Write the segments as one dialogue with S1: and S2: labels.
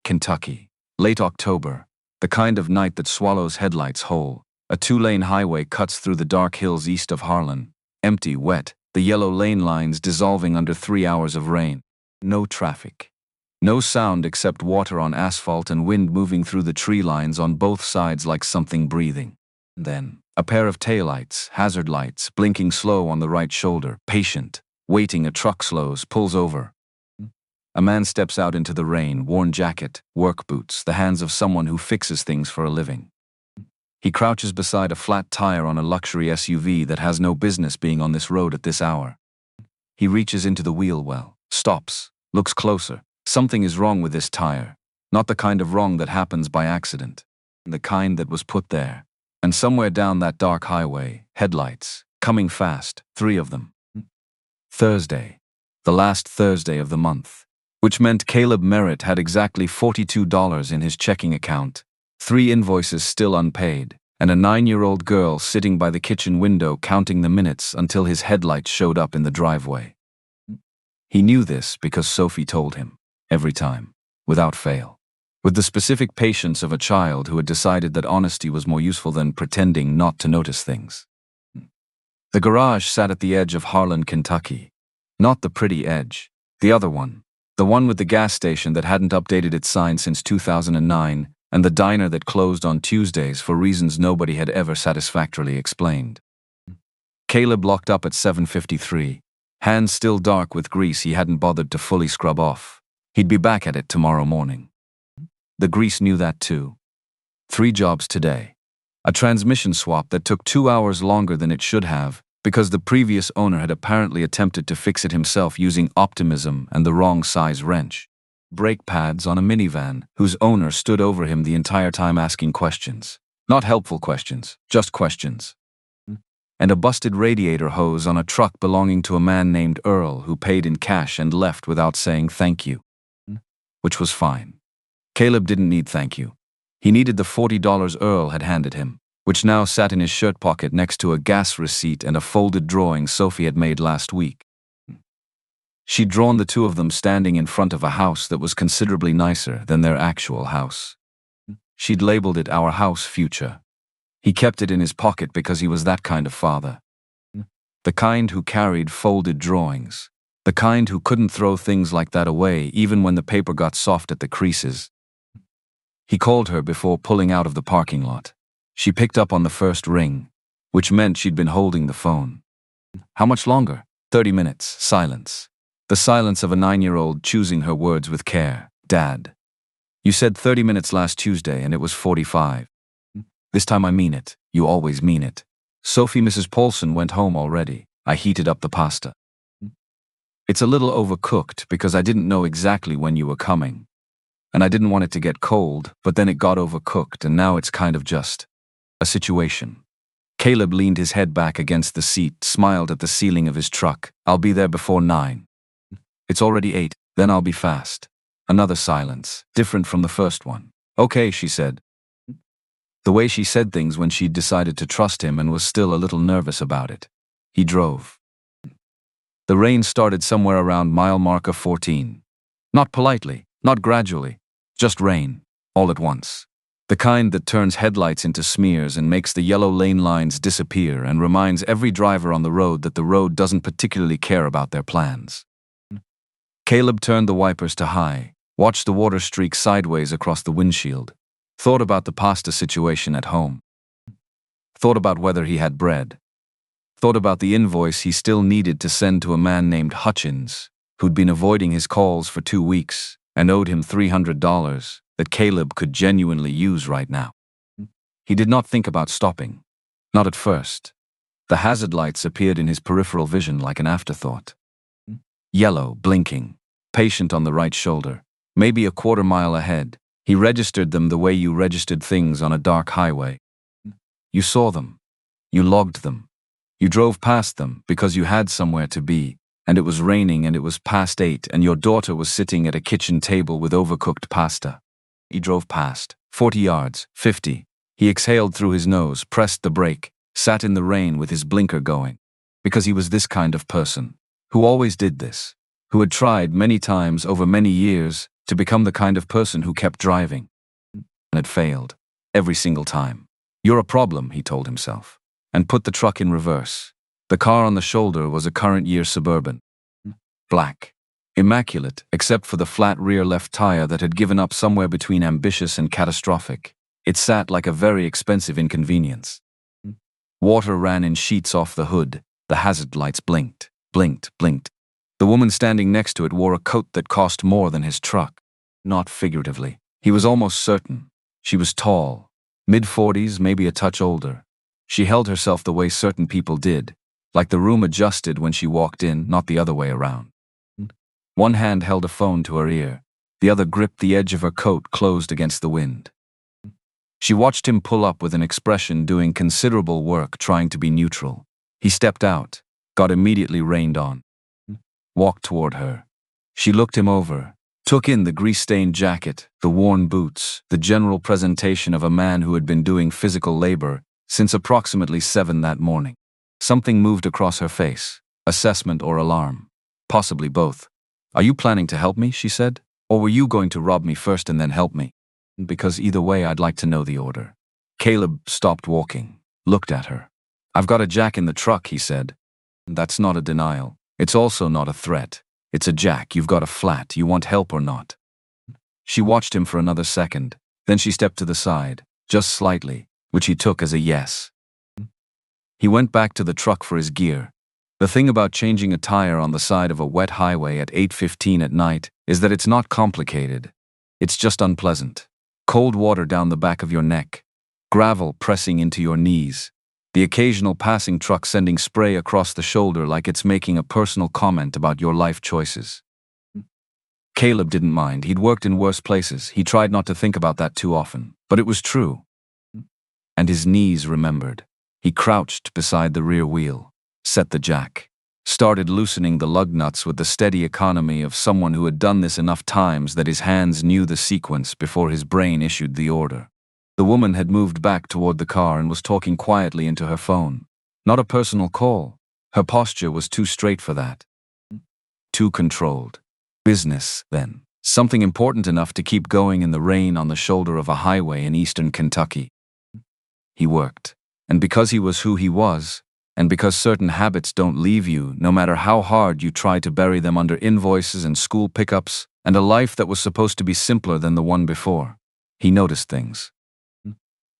S1: Kentucky. Late October. The kind of night that swallows headlights whole. A two-lane highway cuts through the dark hills east of Harlan. Empty, wet, the yellow lane lines dissolving under 3 hours of rain. No traffic. No sound except water on asphalt and wind moving through the tree lines on both sides like something breathing. Then, a pair of taillights, hazard lights, blinking slow on the right shoulder, patient, waiting. A truck slows, pulls over. A man steps out into the rain, worn jacket, work boots, the hands of someone who fixes things for a living. He crouches beside a flat tire on a luxury SUV that has no business being on this road at this hour. He reaches into the wheel well, stops, looks closer. Something is wrong with this tire. Not the kind of wrong that happens by accident. The kind that was put there. And somewhere down that dark highway, headlights, coming fast, 3 of them. Thursday. The last Thursday of the month. Which meant Caleb Merritt had exactly $42 in his checking account, 3 invoices still unpaid, and a 9-year-old girl sitting by the kitchen window counting the minutes until his headlights showed up in the driveway. He knew this because Sophie told him, every time, without fail, with the specific patience of a child who had decided that honesty was more useful than pretending not to notice things. The garage sat at the edge of Harlan, Kentucky. Not the pretty edge, the other one. The one with the gas station that hadn't updated its sign since 2009, and the diner that closed on Tuesdays for reasons nobody had ever satisfactorily explained. Caleb locked up at 7:53, hands still dark with grease he hadn't bothered to fully scrub off. He'd be back at it tomorrow morning. The grease knew that too. 3 jobs today. A transmission swap that took 2 hours longer than it should have, because the previous owner had apparently attempted to fix it himself using optimism and the wrong size wrench. Brake pads on a minivan, whose owner stood over him the entire time asking questions. Not helpful questions, just questions. And a busted radiator hose on a truck belonging to a man named Earl who paid in cash and left without saying thank you. Which was fine. Caleb didn't need thank you. He needed the $40 Earl had handed him, which now sat in his shirt pocket next to a gas receipt and a folded drawing Sophie had made last week. She'd drawn the 2 of them standing in front of a house that was considerably nicer than their actual house. She'd labeled it Our House Future. He kept it in his pocket because he was that kind of father. The kind who carried folded drawings. The kind who couldn't throw things like that away even when the paper got soft at the creases. He called her before pulling out of the parking lot. She picked up on the first ring, which meant she'd been holding the phone. How much longer? 30 minutes. Silence. The silence of a 9-year-old choosing her words with care. Dad. You said 30 minutes last Tuesday and it was 45. This time I mean it. You always mean it. Sophie, Mrs. Paulson went home already. I heated up the pasta. It's a little overcooked because I didn't know exactly when you were coming. And I didn't want it to get cold, but then it got overcooked and now it's kind of just a situation. Caleb leaned his head back against the seat, smiled at the ceiling of his truck. I'll be there before 9. It's already 8, then I'll be fast. Another silence, different from the first one. Okay, she said. The way she said things when she'd decided to trust him and was still a little nervous about it. He drove. The rain started somewhere around mile marker 14. Not politely, not gradually, just rain, all at once. The kind that turns headlights into smears and makes the yellow lane lines disappear and reminds every driver on the road that the road doesn't particularly care about their plans. Caleb turned the wipers to high, watched the water streak sideways across the windshield, thought about the pasta situation at home, thought about whether he had bread, thought about the invoice he still needed to send to a man named Hutchins, who'd been avoiding his calls for 2 weeks and owed him $300 that Caleb could genuinely use right now. He did not think about stopping. Not at first. The hazard lights appeared in his peripheral vision like an afterthought. Yellow, blinking, patient on the right shoulder, maybe a quarter mile ahead. He registered them the way you registered things on a dark highway. You saw them. You logged them. You drove past them because you had somewhere to be, and it was raining and it was past 8 and your daughter was sitting at a kitchen table with overcooked pasta. He drove past, 40 yards, 50. He exhaled through his nose, pressed the brake, sat in the rain with his blinker going. Because he was this kind of person, who always did this, who had tried many times over many years, to become the kind of person who kept driving. And it failed. Every single time. You're a problem, he told himself. And put the truck in reverse. The car on the shoulder was a current year Suburban. Black. Immaculate, except for the flat rear left tire that had given up somewhere between ambitious and catastrophic. It sat like a very expensive inconvenience. Water ran in sheets off the hood. The hazard lights blinked, blinked, blinked. The woman standing next to it wore a coat that cost more than his truck. Not figuratively. He was almost certain. She was tall. Mid-40s, maybe a touch older. She held herself the way certain people did, like the room adjusted when she walked in, not the other way around. One hand held a phone to her ear. The other gripped the edge of her coat closed against the wind. She watched him pull up with an expression doing considerable work trying to be neutral. He stepped out, got immediately reined on. Walked toward her. She looked him over, took in the grease-stained jacket, the worn boots, the general presentation of a man who had been doing physical labor since approximately 7 that morning. Something moved across her face, assessment or alarm. Possibly both. Are you planning to help me, she said, or were you going to rob me first and then help me? Because either way I'd like to know the order. Caleb stopped walking, looked at her. I've got a jack in the truck, he said. That's not a denial. It's also not a threat. It's a jack, you've got a flat, you want help or not? She watched him for another second, then she stepped to the side, just slightly, which he took as a yes. He went back to the truck for his gear. The thing about changing a tire on the side of a wet highway at 8:15 at night is that it's not complicated. It's just unpleasant. Cold water down the back of your neck. Gravel pressing into your knees. The occasional passing truck sending spray across the shoulder like it's making a personal comment about your life choices. Caleb didn't mind. He'd worked in worse places. He tried not to think about that too often. But it was true. And his knees remembered. He crouched beside the rear wheel. Set the jack. Started loosening the lug nuts with the steady economy of someone who had done this enough times that his hands knew the sequence before his brain issued the order. The woman had moved back toward the car and was talking quietly into her phone. Not a personal call. Her posture was too straight for that. Too controlled. Business, then. Something important enough to keep going in the rain on the shoulder of a highway in eastern Kentucky. He worked. And because he was who he was, and because certain habits don't leave you, no matter how hard you try to bury them under invoices and school pickups, and a life that was supposed to be simpler than the one before, he noticed things.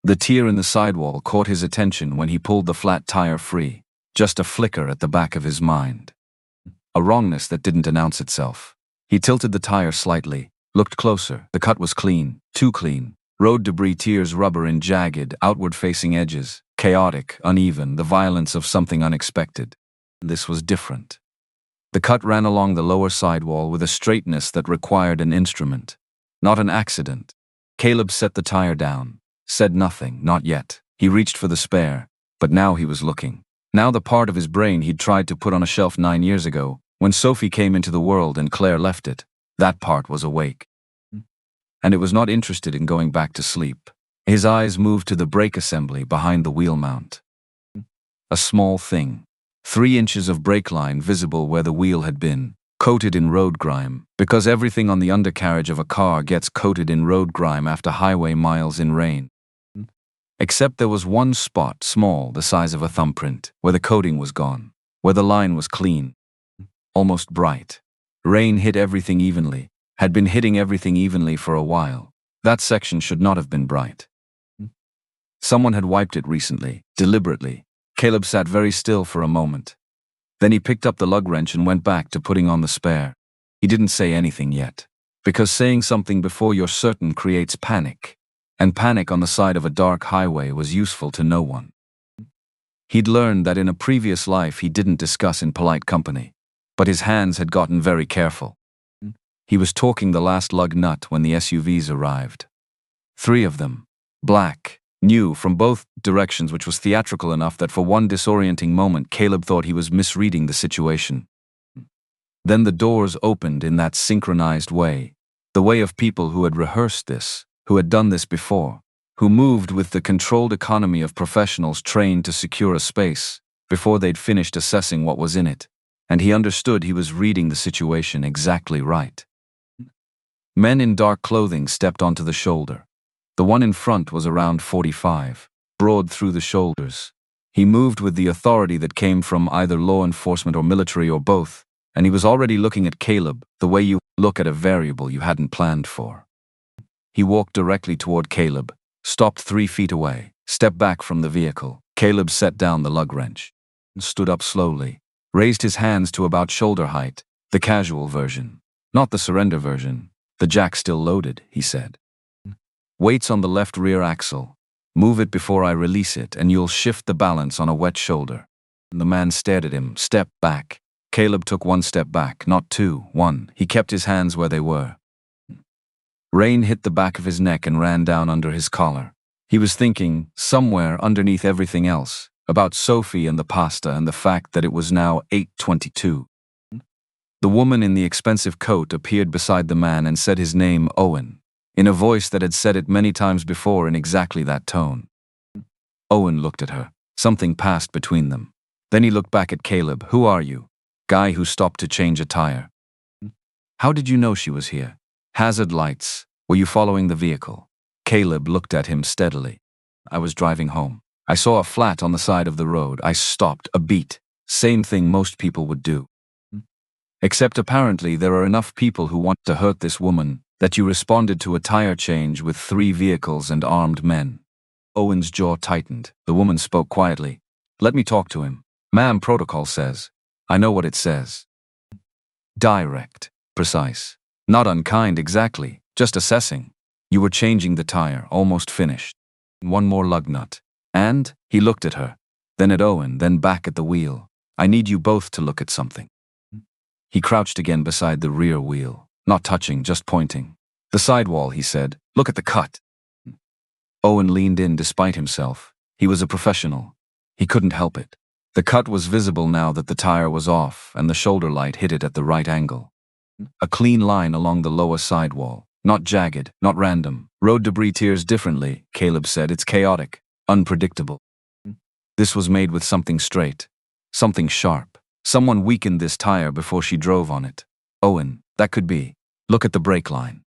S1: The tear in the sidewall caught his attention when he pulled the flat tire free, just a flicker at the back of his mind. A wrongness that didn't announce itself. He tilted the tire slightly, looked closer. The cut was clean, too clean. Road debris tears rubber in jagged, outward-facing edges. Chaotic, uneven, the violence of something unexpected. This was different. The cut ran along the lower sidewall with a straightness that required an instrument. Not an accident. Caleb set the tire down. Said nothing, not yet. He reached for the spare, but now he was looking. Now the part of his brain he'd tried to put on a shelf 9 years ago, when Sophie came into the world and Claire left it, that part was awake. And it was not interested in going back to sleep. His eyes moved to the brake assembly behind the wheel mount. A small thing. 3 inches of brake line visible where the wheel had been, coated in road grime, because everything on the undercarriage of a car gets coated in road grime after highway miles in rain. Except there was one spot, small, the size of a thumbprint, where the coating was gone, where the line was clean, almost bright. Rain hit everything evenly, had been hitting everything evenly for a while. That section should not have been bright. Someone had wiped it recently, deliberately. Caleb sat very still for a moment. Then he picked up the lug wrench and went back to putting on the spare. He didn't say anything yet, because saying something before you're certain creates panic, and panic on the side of a dark highway was useful to no one. He'd learned that in a previous life he didn't discuss in polite company, but his hands had gotten very careful. He was torquing the last lug nut when the SUVs arrived. 3 of them, black, new from both directions, which was theatrical enough that for one disorienting moment Caleb thought he was misreading the situation. Then the doors opened in that synchronized way, the way of people who had rehearsed this, who had done this before, who moved with the controlled economy of professionals trained to secure a space before they'd finished assessing what was in it, and he understood he was reading the situation exactly right. Men in dark clothing stepped onto the shoulder. The one in front was around 45, broad through the shoulders. He moved with the authority that came from either law enforcement or military or both, and he was already looking at Caleb the way you look at a variable you hadn't planned for. He walked directly toward Caleb, stopped 3 feet away, stepped back from the vehicle. Caleb set down the lug wrench, stood up slowly, raised his hands to about shoulder height, the casual version, not the surrender version. The jack still loaded, he said. Weights on the left rear axle. Move it before I release it and you'll shift the balance on a wet shoulder. The man stared at him, step back. Caleb took 1 step back, not 2, 1. He kept his hands where they were. Rain hit the back of his neck and ran down under his collar. He was thinking, somewhere underneath everything else, about Sophie and the pasta and the fact that it was now 8:22. The woman in the expensive coat appeared beside the man and said his name, Owen, in a voice that had said it many times before in exactly that tone. Owen looked at her. Something passed between them. Then he looked back at Caleb. Who are you? Guy who stopped to change a tire. How did you know she was here? Hazard lights. Were you following the vehicle? Caleb looked at him steadily. I was driving home. I saw a flat on the side of the road. I stopped, a beat. Same thing most people would do. Except apparently there are enough people who want to hurt this woman that you responded to a tire change with 3 vehicles and armed men. Owen's jaw tightened. The woman spoke quietly. Let me talk to him. Ma'am, protocol says. I know what it says. Direct. Precise. Not unkind exactly, just assessing. You were changing the tire, almost finished. 1 more lug nut. And, he looked at her, then at Owen, then back at the wheel. I need you both to look at something. He crouched again beside the rear wheel, not touching, just pointing. The sidewall, he said. Look at the cut. Owen leaned in despite himself. He was a professional. He couldn't help it. The cut was visible now that the tire was off and the shoulder light hit it at the right angle. A clean line along the lower sidewall. Not jagged, not random. Road debris tears differently, Caleb said. It's chaotic, unpredictable. This was made with something straight, something sharp. Someone weakened this tire before she drove on it. Owen, that could be. Look at the brake line.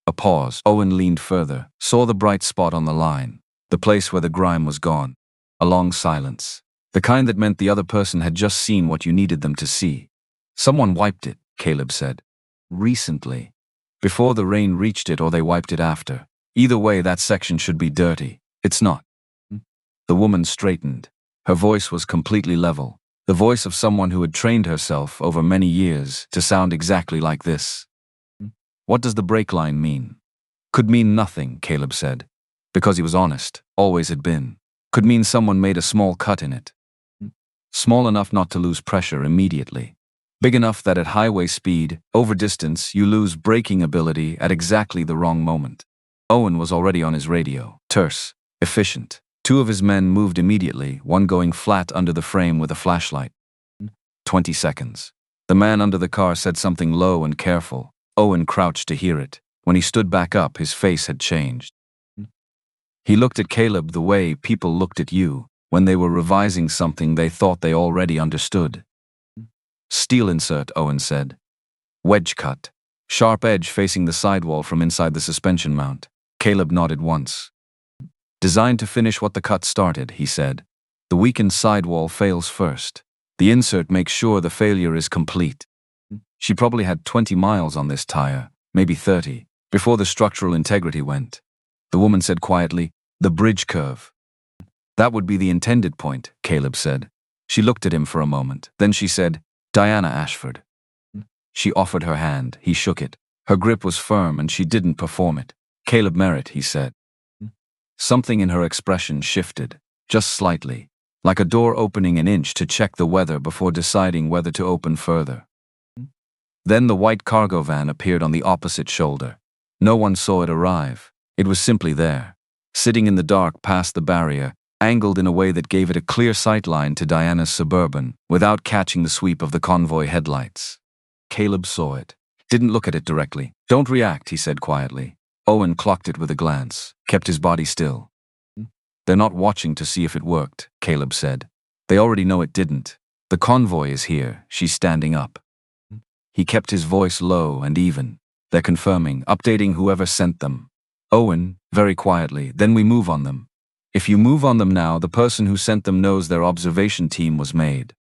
S1: A pause. Owen leaned further, saw the bright spot on the line, the place where the grime was gone. A long silence. The kind that meant the other person had just seen what you needed them to see. Someone wiped it, Caleb said. Recently. Before the rain reached it or they wiped it after. Either way, that section should be dirty. It's not. The woman straightened. Her voice was completely level. The voice of someone who had trained herself over many years to sound exactly like this. What does the brake line mean? Could mean nothing, Caleb said. Because he was honest, always had been. Could mean someone made a small cut in it. Small enough not to lose pressure immediately. Big enough that at highway speed, over distance, you lose braking ability at exactly the wrong moment. Owen was already on his radio. Terse. Efficient. 2 of his men moved immediately, one going flat under the frame with a flashlight. 20 seconds. The man under the car said something low and careful. Owen crouched to hear it. When he stood back up, his face had changed. He looked at Caleb the way people looked at you when they were revising something they thought they already understood. Steel insert, Owen said. Wedge cut. Sharp edge facing the sidewall from inside the suspension mount. Caleb nodded once. Designed to finish what the cut started, he said. The weakened sidewall fails first. The insert makes sure the failure is complete. She probably had 20 miles on this tire, maybe 30, before the structural integrity went. The woman said quietly, the bridge curve. That would be the intended point, Caleb said. She looked at him for a moment. Then she said, Diana Ashford. She offered her hand. He shook it. Her grip was firm and she didn't perform it. Caleb Merritt, he said. Something in her expression shifted, just slightly, like a door opening an inch to check the weather before deciding whether to open further. Then the white cargo van appeared on the opposite shoulder. No one saw it arrive. It was simply there, sitting in the dark past the barrier, angled in a way that gave it a clear sightline to Diana's Suburban, without catching the sweep of the convoy headlights. Caleb saw it. Didn't look at it directly. Don't react, he said quietly. Owen clocked it with a glance, kept his body still. They're not watching to see if it worked, Caleb said. They already know it didn't. The convoy is here. She's standing up. He kept his voice low and even. They're confirming, updating whoever sent them. Owen, very quietly, then we move on them. If you move on them now, the person who sent them knows their observation team was made.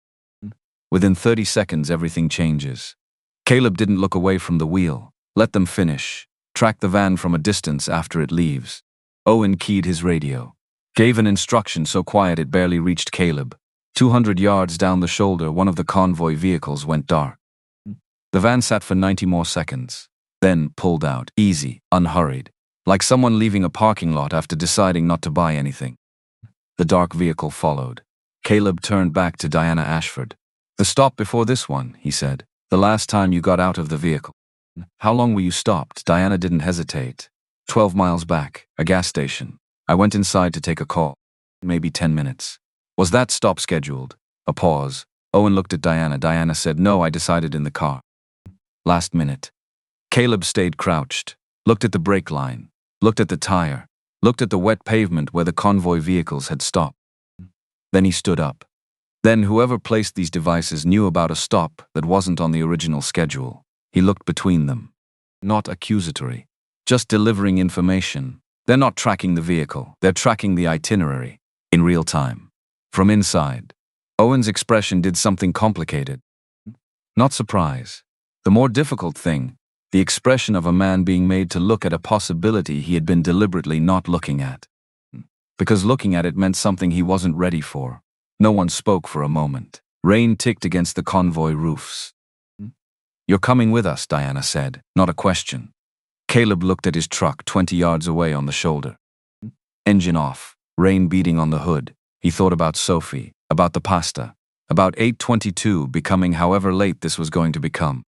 S1: Within 30 seconds, everything changes. Caleb didn't look away from the wheel. Let them finish. Track the van from a distance after it leaves. Owen keyed his radio. Gave an instruction so quiet it barely reached Caleb. 200 yards down the shoulder, one of the convoy vehicles went dark. The van sat for 90 more seconds. Then pulled out, easy, unhurried. Like someone leaving a parking lot after deciding not to buy anything. The dark vehicle followed. Caleb turned back to Diana Ashford. "The stop before this one," he said. "The last time you got out of the vehicle." "How long were you stopped?" Diana didn't hesitate. 12 miles back, a gas station. I went inside to take a call. Maybe 10 minutes. "Was that stop scheduled?" A pause. Owen looked at Diana. Diana said, "No, I decided in the car." Last minute. Caleb stayed crouched, looked at the brake line, looked at the tire, looked at the wet pavement where the convoy vehicles had stopped. Then he stood up. Then whoever placed these devices knew about a stop that wasn't on the original schedule. He looked between them. Not accusatory. Just delivering information. They're not tracking the vehicle. They're tracking the itinerary. In real time. From inside. Owen's expression did something complicated. Not surprise. The more difficult thing, the expression of a man being made to look at a possibility he had been deliberately not looking at. Because looking at it meant something he wasn't ready for. No one spoke for a moment. Rain ticked against the convoy roofs. "You're coming with us," Diana said, not a question. Caleb looked at his truck 20 yards away on the shoulder. Engine off, rain beating on the hood. He thought about Sophie, about the pasta, about 8:22 becoming however late this was going to become.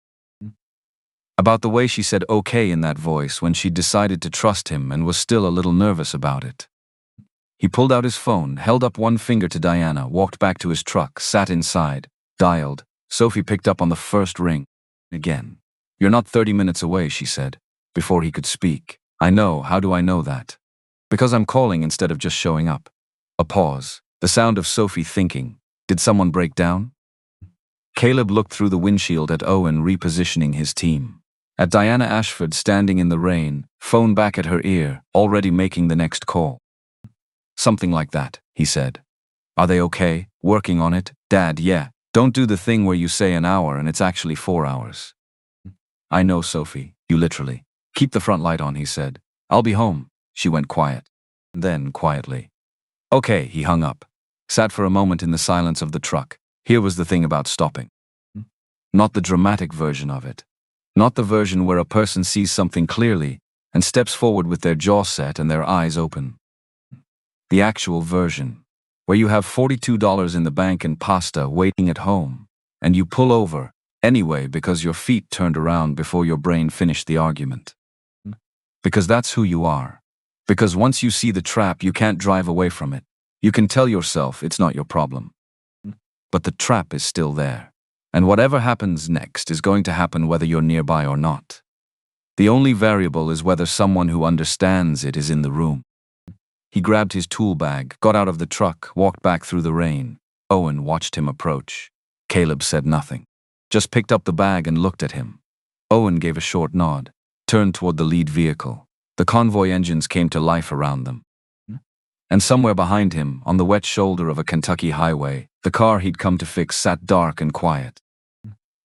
S1: About the way she said okay in that voice when she decided to trust him and was still a little nervous about it. He pulled out his phone, held up one finger to Diana, walked back to his truck, sat inside, dialed. Sophie picked up on the first ring. Again. "You're not 30 minutes away," she said, before he could speak. "I know, how do I know that?" "Because I'm calling instead of just showing up." A pause, the sound of Sophie thinking. Did someone break down? Caleb looked through the windshield at Owen repositioning his team. At Diana Ashford standing in the rain, phone back at her ear, already making the next call. "Something like that," he said. "Are they okay? Working on it?" "Dad, yeah. Don't do the thing where you say an hour and it's actually 4 hours." "I know, Sophie, you literally." "Keep the front light on," he said. "I'll be home." She went quiet. Then, quietly. "Okay," he hung up. Sat for a moment in the silence of the truck. Here was the thing about stopping. Not the dramatic version of it. Not the version where a person sees something clearly and steps forward with their jaw set and their eyes open. The actual version, where you have $42 in the bank and pasta waiting at home, and you pull over, anyway because your feet turned around before your brain finished the argument. Because that's who you are. Because once you see the trap, you can't drive away from it. You can tell yourself it's not your problem. But the trap is still there. And whatever happens next is going to happen whether you're nearby or not. The only variable is whether someone who understands it is in the room. He grabbed his tool bag, got out of the truck, walked back through the rain. Owen watched him approach. Caleb said nothing. Just picked up the bag and looked at him. Owen gave a short nod, turned toward the lead vehicle. The convoy engines came to life around them. And somewhere behind him, on the wet shoulder of a Kentucky highway, the car he'd come to fix sat dark and quiet.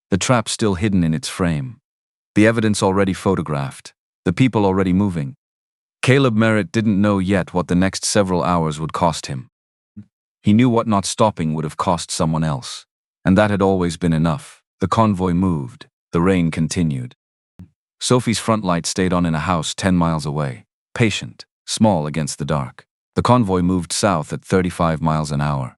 S1: The trap still hidden in its frame. The evidence already photographed. The people already moving. Caleb Merritt didn't know yet what the next several hours would cost him. He knew what not stopping would have cost someone else. And that had always been enough. The convoy moved. The rain continued. Sophie's front light stayed on in a house 10 miles away. Patient, small against the dark. The convoy moved south at 35 miles an hour.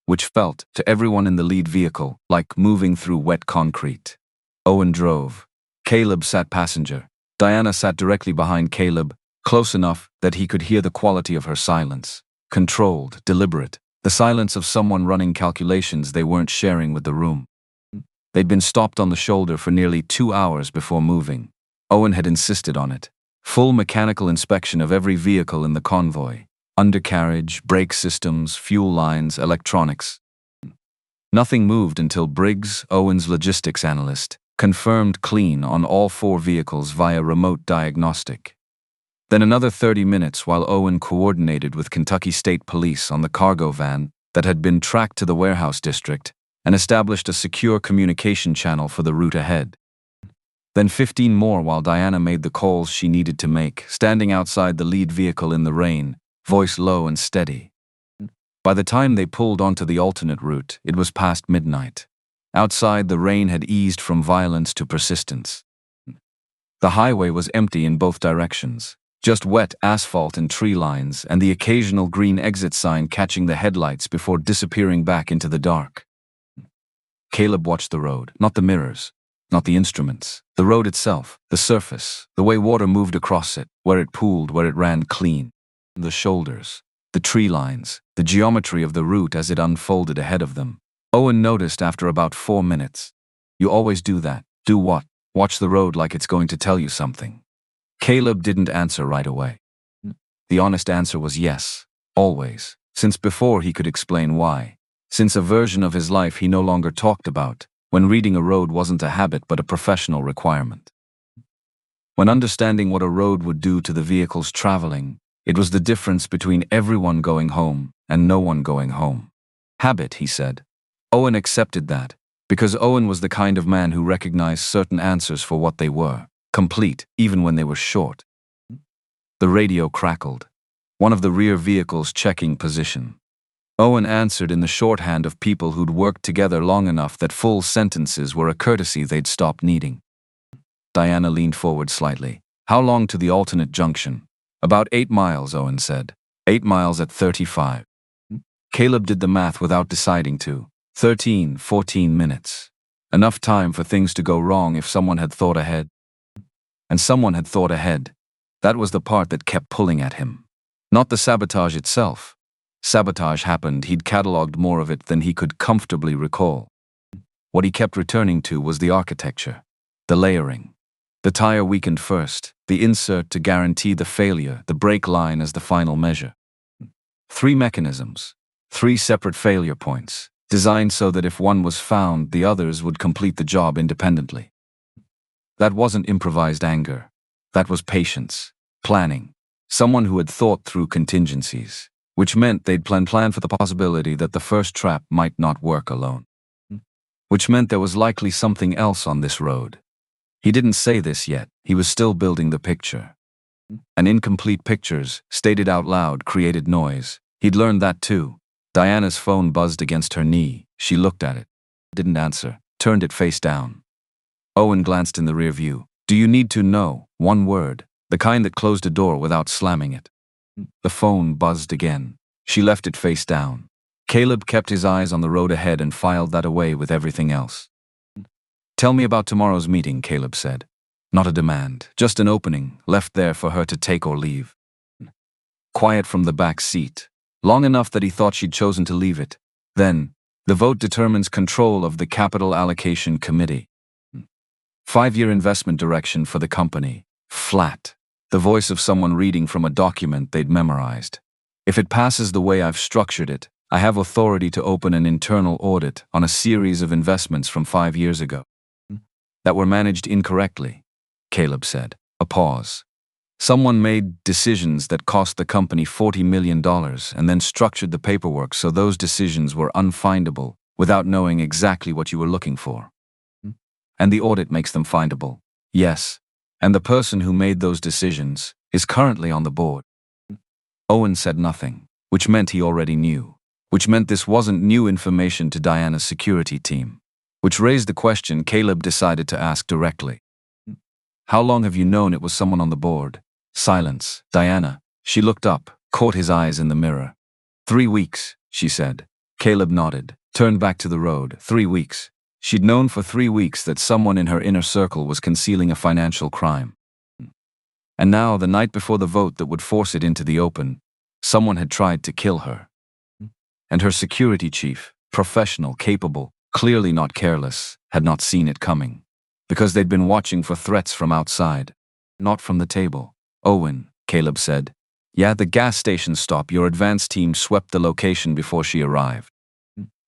S1: Which felt, to everyone in the lead vehicle, like moving through wet concrete. Owen drove. Caleb sat passenger. Diana sat directly behind Caleb, close enough that he could hear the quality of her silence. Controlled, deliberate. The silence of someone running calculations they weren't sharing with the room. They'd been stopped on the shoulder for nearly 2 hours before moving. Owen had insisted on it. Full mechanical inspection of every vehicle in the convoy. Undercarriage, brake systems, fuel lines, electronics. Nothing moved until Briggs, Owen's logistics analyst, confirmed clean on all 4 vehicles via remote diagnostic. Then another 30 minutes while Owen coordinated with Kentucky State Police on the cargo van that had been tracked to the warehouse district and established a secure communication channel for the route ahead. Then 15 more while Diana made the calls she needed to make, standing outside the lead vehicle in the rain, voice low and steady. By the time they pulled onto the alternate route, it was past midnight. Outside, the rain had eased from violence to persistence. The highway was empty in both directions, just wet asphalt and tree lines and the occasional green exit sign catching the headlights before disappearing back into the dark. Caleb watched the road, not the mirrors, not the instruments, the road itself, the surface, the way water moved across it, where it pooled, where it ran clean. The shoulders, the tree lines, the geometry of the route as it unfolded ahead of them. Owen noticed after about 4 minutes. You always do that. Do what? Watch the road like it's going to tell you something. Caleb didn't answer right away. The honest answer was yes, always, since before he could explain why. Since a version of his life he no longer talked about, when reading a road wasn't a habit but a professional requirement. When understanding what a road would do to the vehicles traveling, it was the difference between everyone going home and no one going home. Habit, he said. Owen accepted that, because Owen was the kind of man who recognized certain answers for what they were, complete, even when they were short. The radio crackled. One of the rear vehicles checking position. Owen answered in the shorthand of people who'd worked together long enough that full sentences were a courtesy they'd stopped needing. Diana leaned forward slightly. How long to the alternate junction? About 8 miles, Owen said. 8 miles at 35. Caleb did the math without deciding to. 13, 14 minutes. Enough time for things to go wrong if someone had thought ahead. And someone had thought ahead. That was the part that kept pulling at him. Not the sabotage itself. Sabotage happened, he'd catalogued more of it than he could comfortably recall. What he kept returning to was the architecture, the layering. The tire weakened first, the insert to guarantee the failure, the brake line as the final measure. 3 mechanisms, 3 separate failure points, designed so that if one was found, the others would complete the job independently. That wasn't improvised anger. That was patience, planning, someone who had thought through contingencies, which meant they'd plan for the possibility that the first trap might not work alone. Which meant there was likely something else on this road. He didn't say this yet, he was still building the picture. And incomplete pictures, stated out loud, created noise. He'd learned that too. Diana's phone buzzed against her knee. She looked at it. Didn't answer, turned it face down. Owen glanced in the rear view. Do you need to know? One word. The kind that closed a door without slamming it. The phone buzzed again. She left it face down. Caleb kept his eyes on the road ahead and filed that away with everything else. Tell me about tomorrow's meeting, Caleb said. Not a demand, just an opening, left there for her to take or leave. Quiet from the back seat. Long enough that he thought she'd chosen to leave it. Then, the vote determines control of the Capital Allocation Committee. 5-year investment direction for the company. Flat. The voice of someone reading from a document they'd memorized. If it passes the way I've structured it, I have authority to open an internal audit on a series of investments from 5 years ago that were managed incorrectly, Caleb said. A pause. Someone made decisions that cost the company $40 million and then structured the paperwork so those decisions were unfindable without knowing exactly what you were looking for. And the audit makes them findable. Yes. And the person who made those decisions is currently on the board. Owen said nothing, which meant he already knew, which meant this wasn't new information to Diana's security team, which raised the question Caleb decided to ask directly. How long have you known it was someone on the board? Silence. Diana. She looked up, caught his eyes in the mirror. 3 weeks, she said. Caleb nodded, turned back to the road. 3 weeks. She'd known for 3 weeks that someone in her inner circle was concealing a financial crime. And now, the night before the vote that would force it into the open, someone had tried to kill her. And her security chief, professional, capable, clearly not careless, had not seen it coming. Because they'd been watching for threats from outside, not from the table. Owen, Caleb said. Yeah, the gas station stop. Your advance team swept the location before she arrived.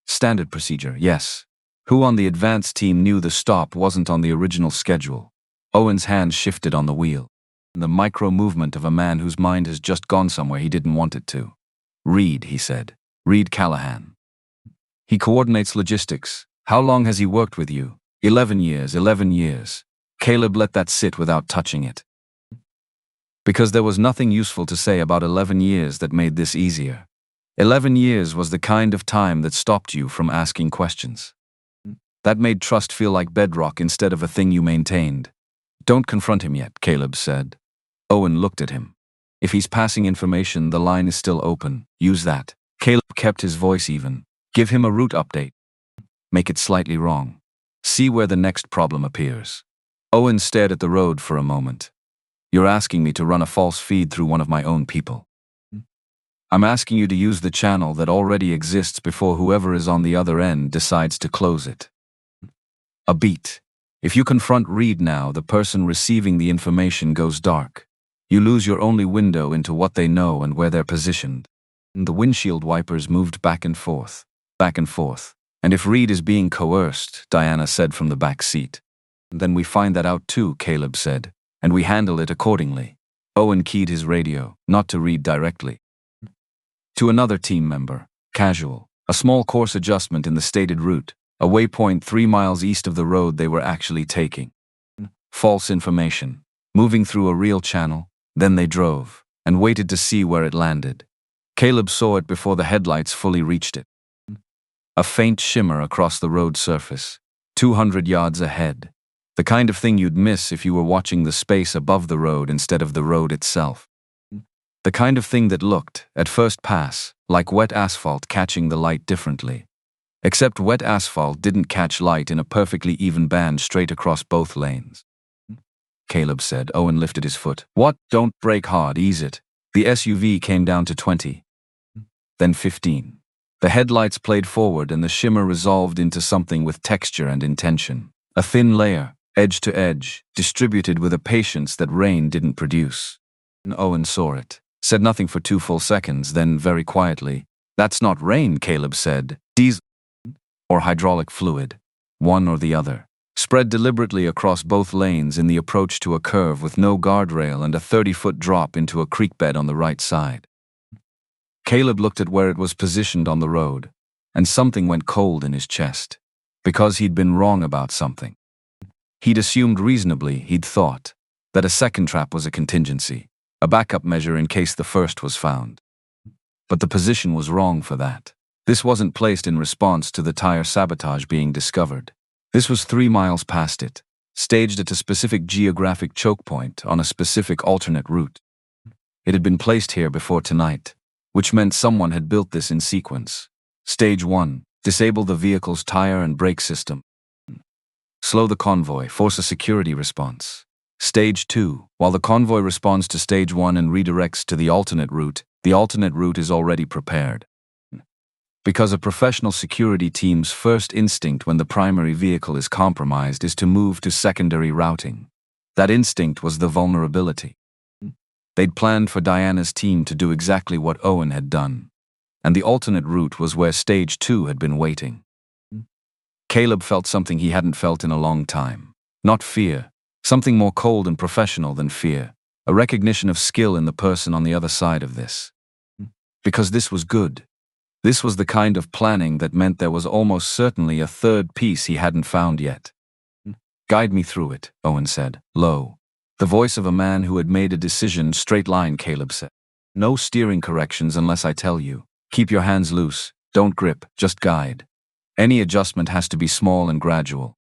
S1: Standard procedure, yes. Who on the advance team knew the stop wasn't on the original schedule? Owen's hand shifted on the wheel. The micro-movement of a man whose mind has just gone somewhere he didn't want it to. Reed, he said. Reed Callahan. He coordinates logistics. How long has he worked with you? 11 years, 11 years. Caleb let that sit without touching it. Because there was nothing useful to say about 11 years that made this easier. 11 years was the kind of time that stopped you from asking questions. That made trust feel like bedrock instead of a thing you maintained. Don't confront him yet, Caleb said. Owen looked at him. If he's passing information, the line is still open. Use that. Caleb kept his voice even. Give him a route update. Make it slightly wrong. See where the next problem appears. Owen stared at the road for a moment. You're asking me to run a false feed through one of my own people. I'm asking you to use the channel that already exists before whoever is on the other end decides to close it. A beat. If you confront Reed now, the person receiving the information goes dark. You lose your only window into what they know and where they're positioned. The windshield wipers moved back and forth. And if Reed is being coerced, Diana said from the back seat. Then we find that out too, Caleb said, and we handle it accordingly. Owen keyed his radio, not to Reed directly. To another team member, casual, a small course adjustment in the stated route, a waypoint 3 miles east of the road they were actually taking. False information, moving through a real channel, then they drove, and waited to see where it landed. Caleb saw it before the headlights fully reached it. A faint shimmer across the road surface, 200 yards ahead. The kind of thing you'd miss if you were watching the space above the road instead of the road itself. The kind of thing that looked, at first pass, like wet asphalt catching the light differently. Except wet asphalt didn't catch light in a perfectly even band straight across both lanes. Caleb said. Owen lifted his foot. What? Don't brake hard, ease it. The SUV came down to 20. Then 15. The headlights played forward and the shimmer resolved into something with texture and intention. A thin layer, edge to edge, distributed with a patience that rain didn't produce. Owen saw it, said nothing for 2 full seconds, then very quietly, "That's not rain," Caleb said. "Diesel or hydraulic fluid, one or the other, spread deliberately across both lanes in the approach to a curve with no guardrail and a 30-foot drop into a creek bed on the right side." Caleb looked at where it was positioned on the road, and something went cold in his chest. Because he'd been wrong about something. He'd assumed reasonably, he'd thought, that a second trap was a contingency, a backup measure in case the first was found. But the position was wrong for that. This wasn't placed in response to the tire sabotage being discovered. This was 3 miles past it, staged at a specific geographic choke point on a specific alternate route. It had been placed here before tonight, which meant someone had built this in sequence. Stage 1, disable the vehicle's tire and brake system. Slow the convoy, force a security response. Stage 2, while the convoy responds to Stage 1 and redirects to the alternate route is already prepared. Because a professional security team's first instinct when the primary vehicle is compromised is to move to secondary routing. That instinct was the vulnerability. They'd planned for Diana's team to do exactly what Owen had done, and the alternate route was where Stage 2 had been waiting. Caleb felt something he hadn't felt in a long time. Not fear, something more cold and professional than fear, a recognition of skill in the person on the other side of this. Because this was good. This was the kind of planning that meant there was almost certainly a third piece he hadn't found yet. "Guide me through it," Owen said, low. The voice of a man who had made a decision. "Straight line," Caleb said. "No steering corrections unless I tell you. Keep your hands loose, don't grip, just guide. Any adjustment has to be small and gradual.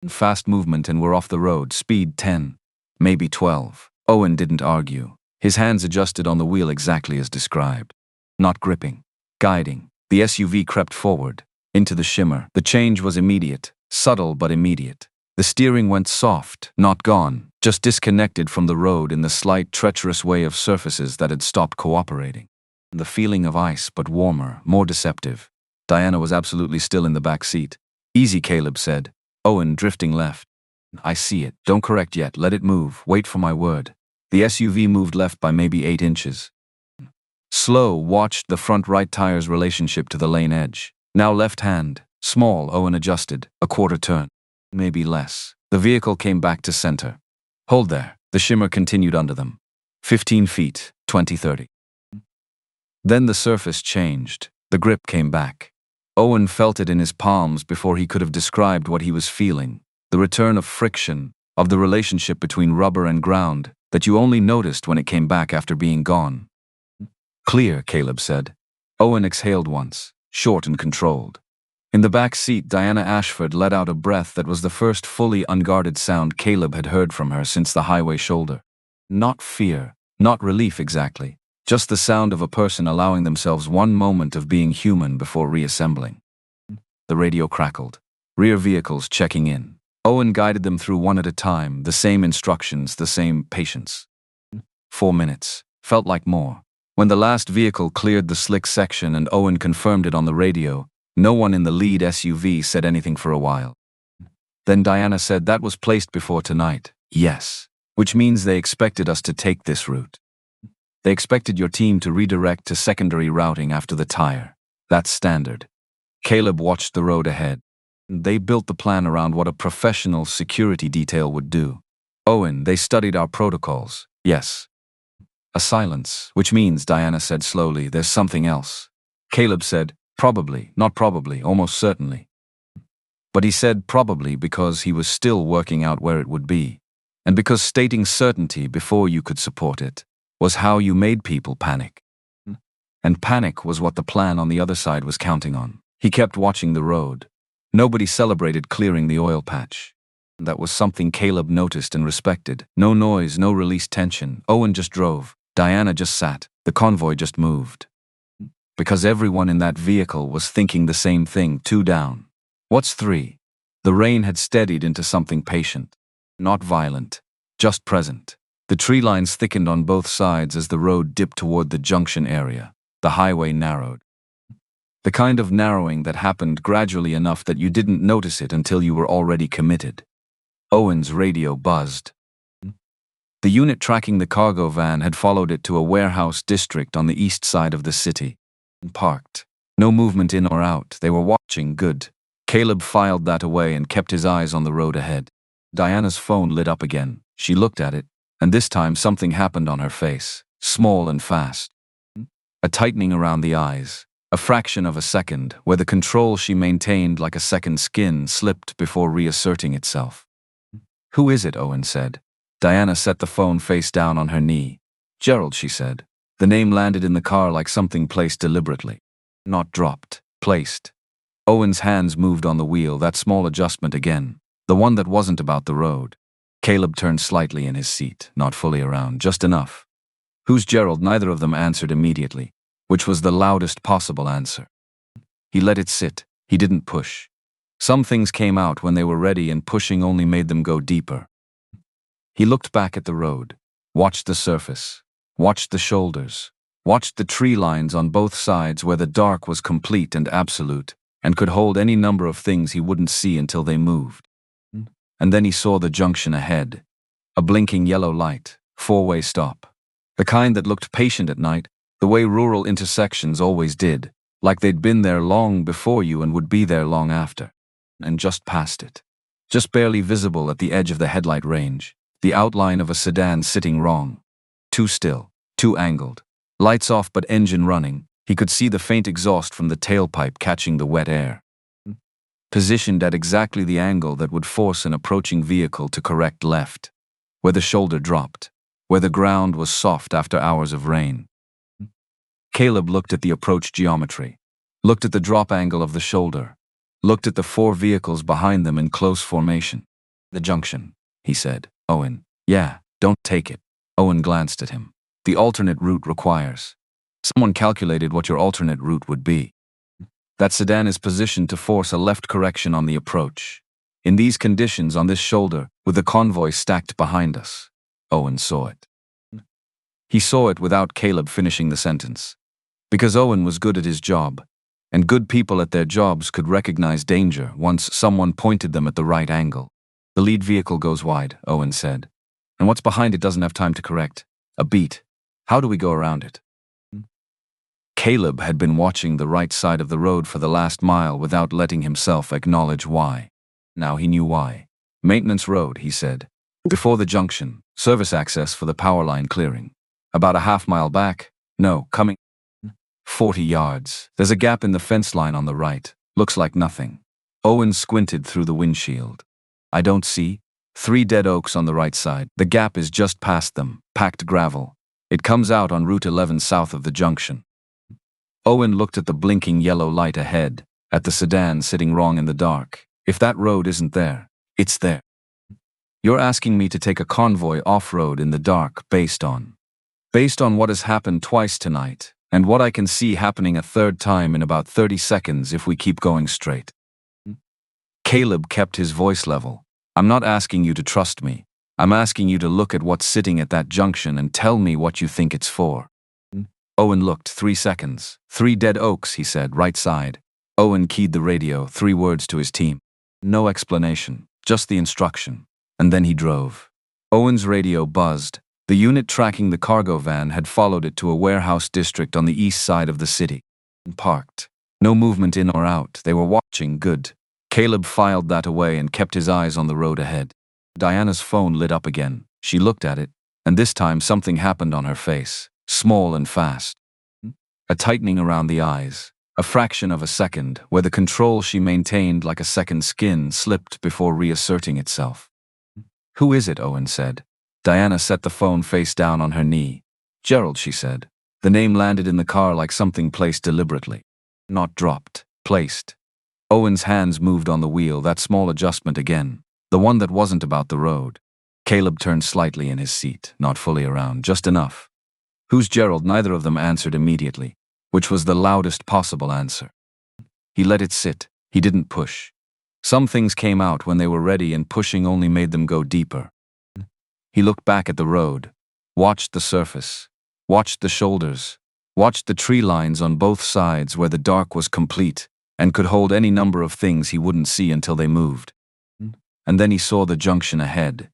S1: Fast movement and we're off the road, speed 10, maybe 12. Owen didn't argue. His hands adjusted on the wheel exactly as described. Not gripping, guiding. The SUV crept forward, into the shimmer. The change was immediate, subtle but immediate. The steering went soft, not gone, just disconnected from the road in the slight, treacherous way of surfaces that had stopped cooperating. The feeling of ice, but warmer, more deceptive. Diana was absolutely still in the back seat. "Easy," Caleb said. Owen drifting left. "I see it. Don't correct yet. Let it move. Wait for my word." The SUV moved left by maybe 8 inches. Slow watched the front right tire's relationship to the lane edge. Now left hand, Small, Owen adjusted, a quarter turn. Maybe less. The vehicle came back to center. Hold there. The shimmer continued under them. 15 feet, 20, 30. Then the surface changed. The grip came back. Owen felt it in his palms before he could have described what he was feeling. The return of friction, of the relationship between rubber and ground, that you only noticed when it came back after being gone. Clear, Caleb said. Owen exhaled once, short and controlled. In the back seat, Diana Ashford let out a breath that was the first fully unguarded sound Caleb had heard from her since the highway shoulder. Not fear, not relief exactly, just the sound of a person allowing themselves one moment of being human before reassembling. The radio crackled. Rear vehicles checking in. Owen guided them through one at a time, the same instructions, the same patience. 4 minutes. Felt like more. When the last vehicle cleared the slick section and Owen confirmed it on the radio, no one in the lead SUV said anything for a while. Then Diana said that was placed before tonight. Yes. Which means they expected us to take this route. They expected your team to redirect to secondary routing after the tire. That's standard. Caleb watched the road ahead. They built the plan around what a professional security detail would do. Owen, they studied our protocols. Yes. A silence, which means, Diana said slowly, there's something else. Caleb said, probably, not probably, almost certainly. But he said probably because he was still working out where it would be. And because stating certainty before you could support it was how you made people panic. And panic was what the plan on the other side was counting on. He kept watching the road. Nobody celebrated clearing the oil patch. That was something Caleb noticed and respected. No noise, no released tension. Owen just drove. Diana just sat. The convoy just moved. Because everyone in that vehicle was thinking the same thing, 2 down. What's 3? The rain had steadied into something patient. Not violent, just present. The tree lines thickened on both sides as the road dipped toward the junction area. The highway narrowed. The kind of narrowing that happened gradually enough that you didn't notice it until you were already committed. Owen's radio buzzed. The unit tracking the cargo van had followed it to a warehouse district on the east side of the city. Parked. No movement in or out. They were watching. Good. Caleb filed that away and kept his eyes on the road ahead. Diana's phone lit up again. She looked at it, and this time something happened on her face, small and fast. A tightening around the eyes, a fraction of a second, where the control she maintained like a second skin slipped before reasserting itself. Who is it? Owen said. Diana set the phone face down on her knee. Gerald, she said. The name landed in the car like something placed deliberately. Not dropped, placed. Owen's hands moved on the wheel, that small adjustment again. The one that wasn't about the road. Caleb turned slightly in his seat, not fully around, just enough. Who's Gerald? Neither of them answered immediately, which was the loudest possible answer. He let it sit. He didn't push. Some things came out when they were ready, and pushing only made them go deeper. He looked back at the road, watched the surface, watched the shoulders, watched the tree lines on both sides where the dark was complete and absolute, and could hold any number of things he wouldn't see until they moved. And then he saw the junction ahead. A blinking yellow light, 4-way stop. The kind that looked patient at night, the way rural intersections always did, like they'd been there long before you and would be there long after. And just past it, just barely visible at the edge of the headlight range, the outline of a sedan sitting wrong. Too still, too angled. Lights off but engine running. He could see the faint exhaust from the tailpipe catching the wet air. Positioned at exactly the angle that would force an approaching vehicle to correct left, where the shoulder dropped, where the ground was soft after hours of rain. Caleb looked at the approach geometry, looked at the drop angle of the shoulder, looked at the 4 vehicles behind them in close formation. The junction, he said. Owen, yeah, don't take it. Owen glanced at him. The alternate route requires. Someone calculated what your alternate route would be. That sedan is positioned to force a left correction on the approach. In these conditions, on this shoulder, with the convoy stacked behind us. Owen saw it. He saw it without Caleb finishing the sentence. Because Owen was good at his job, and good people at their jobs could recognize danger once someone pointed them at the right angle. The lead vehicle goes wide, Owen said. And what's behind it doesn't have time to correct. A beat. How do we go around it? Caleb had been watching the right side of the road for the last mile without letting himself acknowledge why. Now he knew why. Maintenance road, he said. Before the junction, service access for the power line clearing. About a half-mile back, no, coming 40 yards. There's a gap in the fence line on the right. Looks like nothing. Owen squinted through the windshield. I don't see. 3 dead oaks on the right side. The gap is just past them, packed gravel. It comes out on Route 11 south of the junction. Owen looked at the blinking yellow light ahead, at the sedan sitting wrong in the dark. If that road isn't there, it's there. You're asking me to take a convoy off-road in the dark based on what has happened twice tonight, and what I can see happening a third time in about 30 seconds if we keep going straight. Caleb kept his voice level. I'm not asking you to trust me. I'm asking you to look at what's sitting at that junction and tell me what you think it's for. Owen looked. 3 seconds. 3 dead oaks, he said, right side. Owen keyed the radio, 3 words to his team. No explanation, just the instruction. And then he drove. Owen's radio buzzed. The unit tracking the cargo van had followed it to a warehouse district on the east side of the city. Parked. No movement in or out. They were watching. Good. Caleb filed that away and kept his eyes on the road ahead. Diana's phone lit up again. She looked at it, and this time something happened on her face. Small and fast. A tightening around the eyes. A fraction of a second, where the control she maintained like a second skin slipped before reasserting itself. Who is it? Owen said. Diana set the phone face down on her knee. Gerald, she said. The name landed in the car like something placed deliberately. Not dropped. Placed. Owen's hands moved on the wheel, that small adjustment again. The one that wasn't about the road. Caleb turned slightly in his seat, not fully around, just enough. Who's Gerald? Neither of them answered immediately, which was the loudest possible answer. He let it sit. He didn't push. Some things came out when they were ready, and pushing only made them go deeper. He looked back at the road, watched the surface, watched the shoulders, watched the tree lines on both sides where the dark was complete and could hold any number of things he wouldn't see until they moved. And then he saw the junction ahead.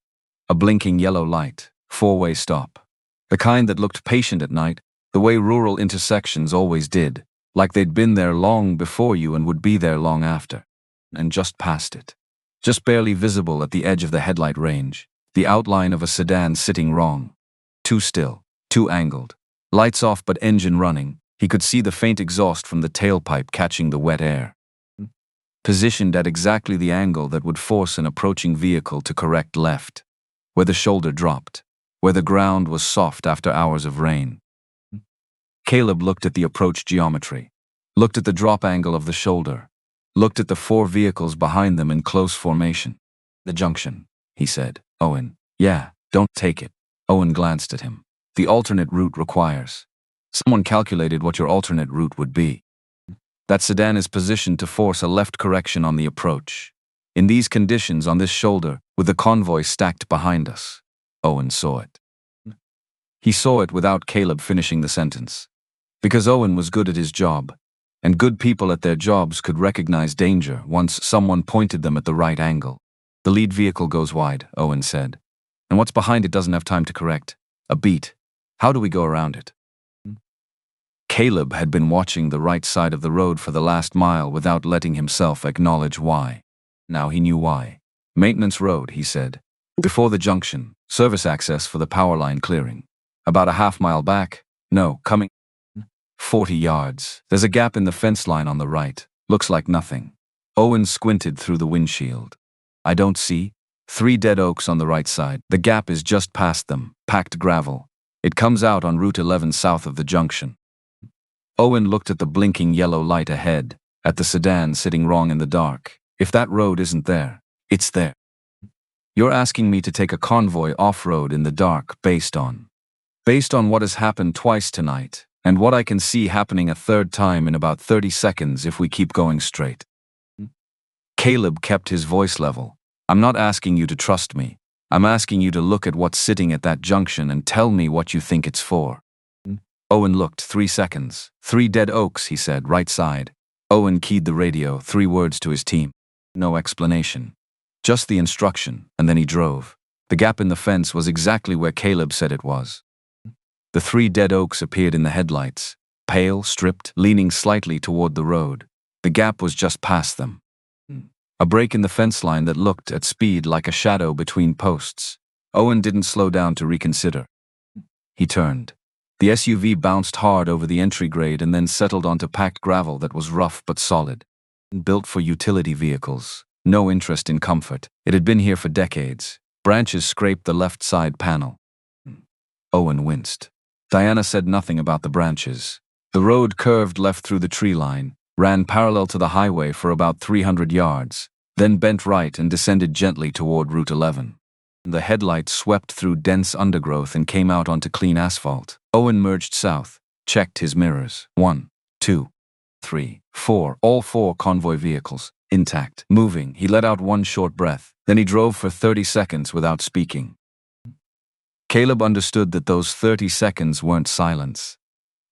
S1: A blinking yellow light, 4-way stop. The kind that looked patient at night, the way rural intersections always did, like they'd been there long before you and would be there long after. And just past it, just barely visible at the edge of the headlight range, the outline of a sedan sitting wrong. Too still, too angled. Lights off but engine running. He could see the faint exhaust from the tailpipe catching the wet air. Positioned at exactly the angle that would force an approaching vehicle to correct left, where the shoulder dropped, where the ground was soft after hours of rain. Caleb looked at the approach geometry, looked at the drop angle of the shoulder, looked at the 4 vehicles behind them in close formation. The junction, he said. Owen, yeah, don't take it. Owen glanced at him. The alternate route requires. Someone calculated what your alternate route would be. That sedan is positioned to force a left correction on the approach. In these conditions, on this shoulder, with the convoy stacked behind us. Owen saw it. He saw it without Caleb finishing the sentence. Because Owen was good at his job, and good people at their jobs could recognize danger once someone pointed them at the right angle. The lead vehicle goes wide, Owen said. And what's behind it doesn't have time to correct. A beat. How do we go around it? Caleb had been watching the right side of the road for the last mile without letting himself acknowledge why. Now he knew why. Maintenance road, he said. Before the junction, service access for the power line clearing. About a half-mile back, no, coming 40 yards. There's a gap in the fence line on the right. Looks like nothing. Owen squinted through the windshield. I don't see. 3 dead oaks on the right side. The gap is just past them, packed gravel. It comes out on Route 11 south of the junction. Owen looked at the blinking yellow light ahead, at the sedan sitting wrong in the dark. If that road isn't there, it's there. You're asking me to take a convoy off-road in the dark based on what has happened twice tonight, and what I can see happening a third time in about 30 seconds if we keep going straight. Caleb kept his voice level. I'm not asking you to trust me. I'm asking you to look at what's sitting at that junction and tell me what you think it's for. Owen looked. 3 seconds. 3 dead oaks, he said, right side. Owen keyed the radio, 3 words to his team. No explanation. Just the instruction, and then he drove. The gap in the fence was exactly where Caleb said it was. The 3 dead oaks appeared in the headlights, pale, stripped, leaning slightly toward the road. The gap was just past them. A break in the fence line that looked, at speed, like a shadow between posts. Owen didn't slow down to reconsider. He turned. The SUV bounced hard over the entry grade and then settled onto packed gravel that was rough but solid. Built for utility vehicles. No interest in comfort. It had been here for decades. Branches scraped the left side panel. Owen winced. Diana said nothing about the branches. The road curved left through the tree line, ran parallel to the highway for about 300 yards, then bent right and descended gently toward Route 11. The headlights swept through dense undergrowth and came out onto clean asphalt. Owen merged south, checked his mirrors. 1, 2, 3, 4. All 4 convoy vehicles, intact, moving. He let out one short breath. Then he drove for 30 seconds without speaking. Caleb understood that those 30 seconds weren't silence.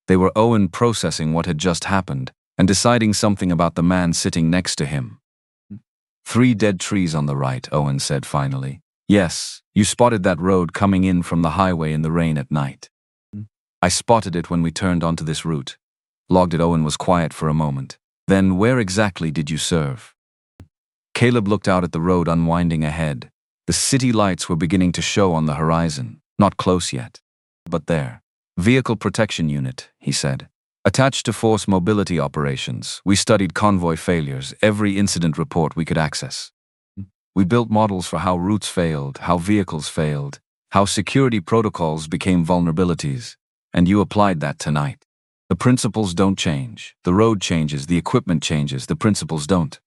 S1: They were Owen processing what had just happened and deciding something about the man sitting next to him. 3 dead trees on the right, Owen said finally. Yes, you spotted that road coming in from the highway in the rain at night. I spotted it when we turned onto this route. Logged it. Owen was quiet for a moment. Then where exactly did you serve? Caleb looked out at the road unwinding ahead. The city lights were beginning to show on the horizon. Not close yet. But there. Vehicle protection unit, he said. Attached to force mobility operations, we studied convoy failures, every incident report we could access. We built models for how routes failed, how vehicles failed, how security protocols became vulnerabilities. And you applied that tonight. The principles don't change. The road changes, the equipment changes, the principles don't.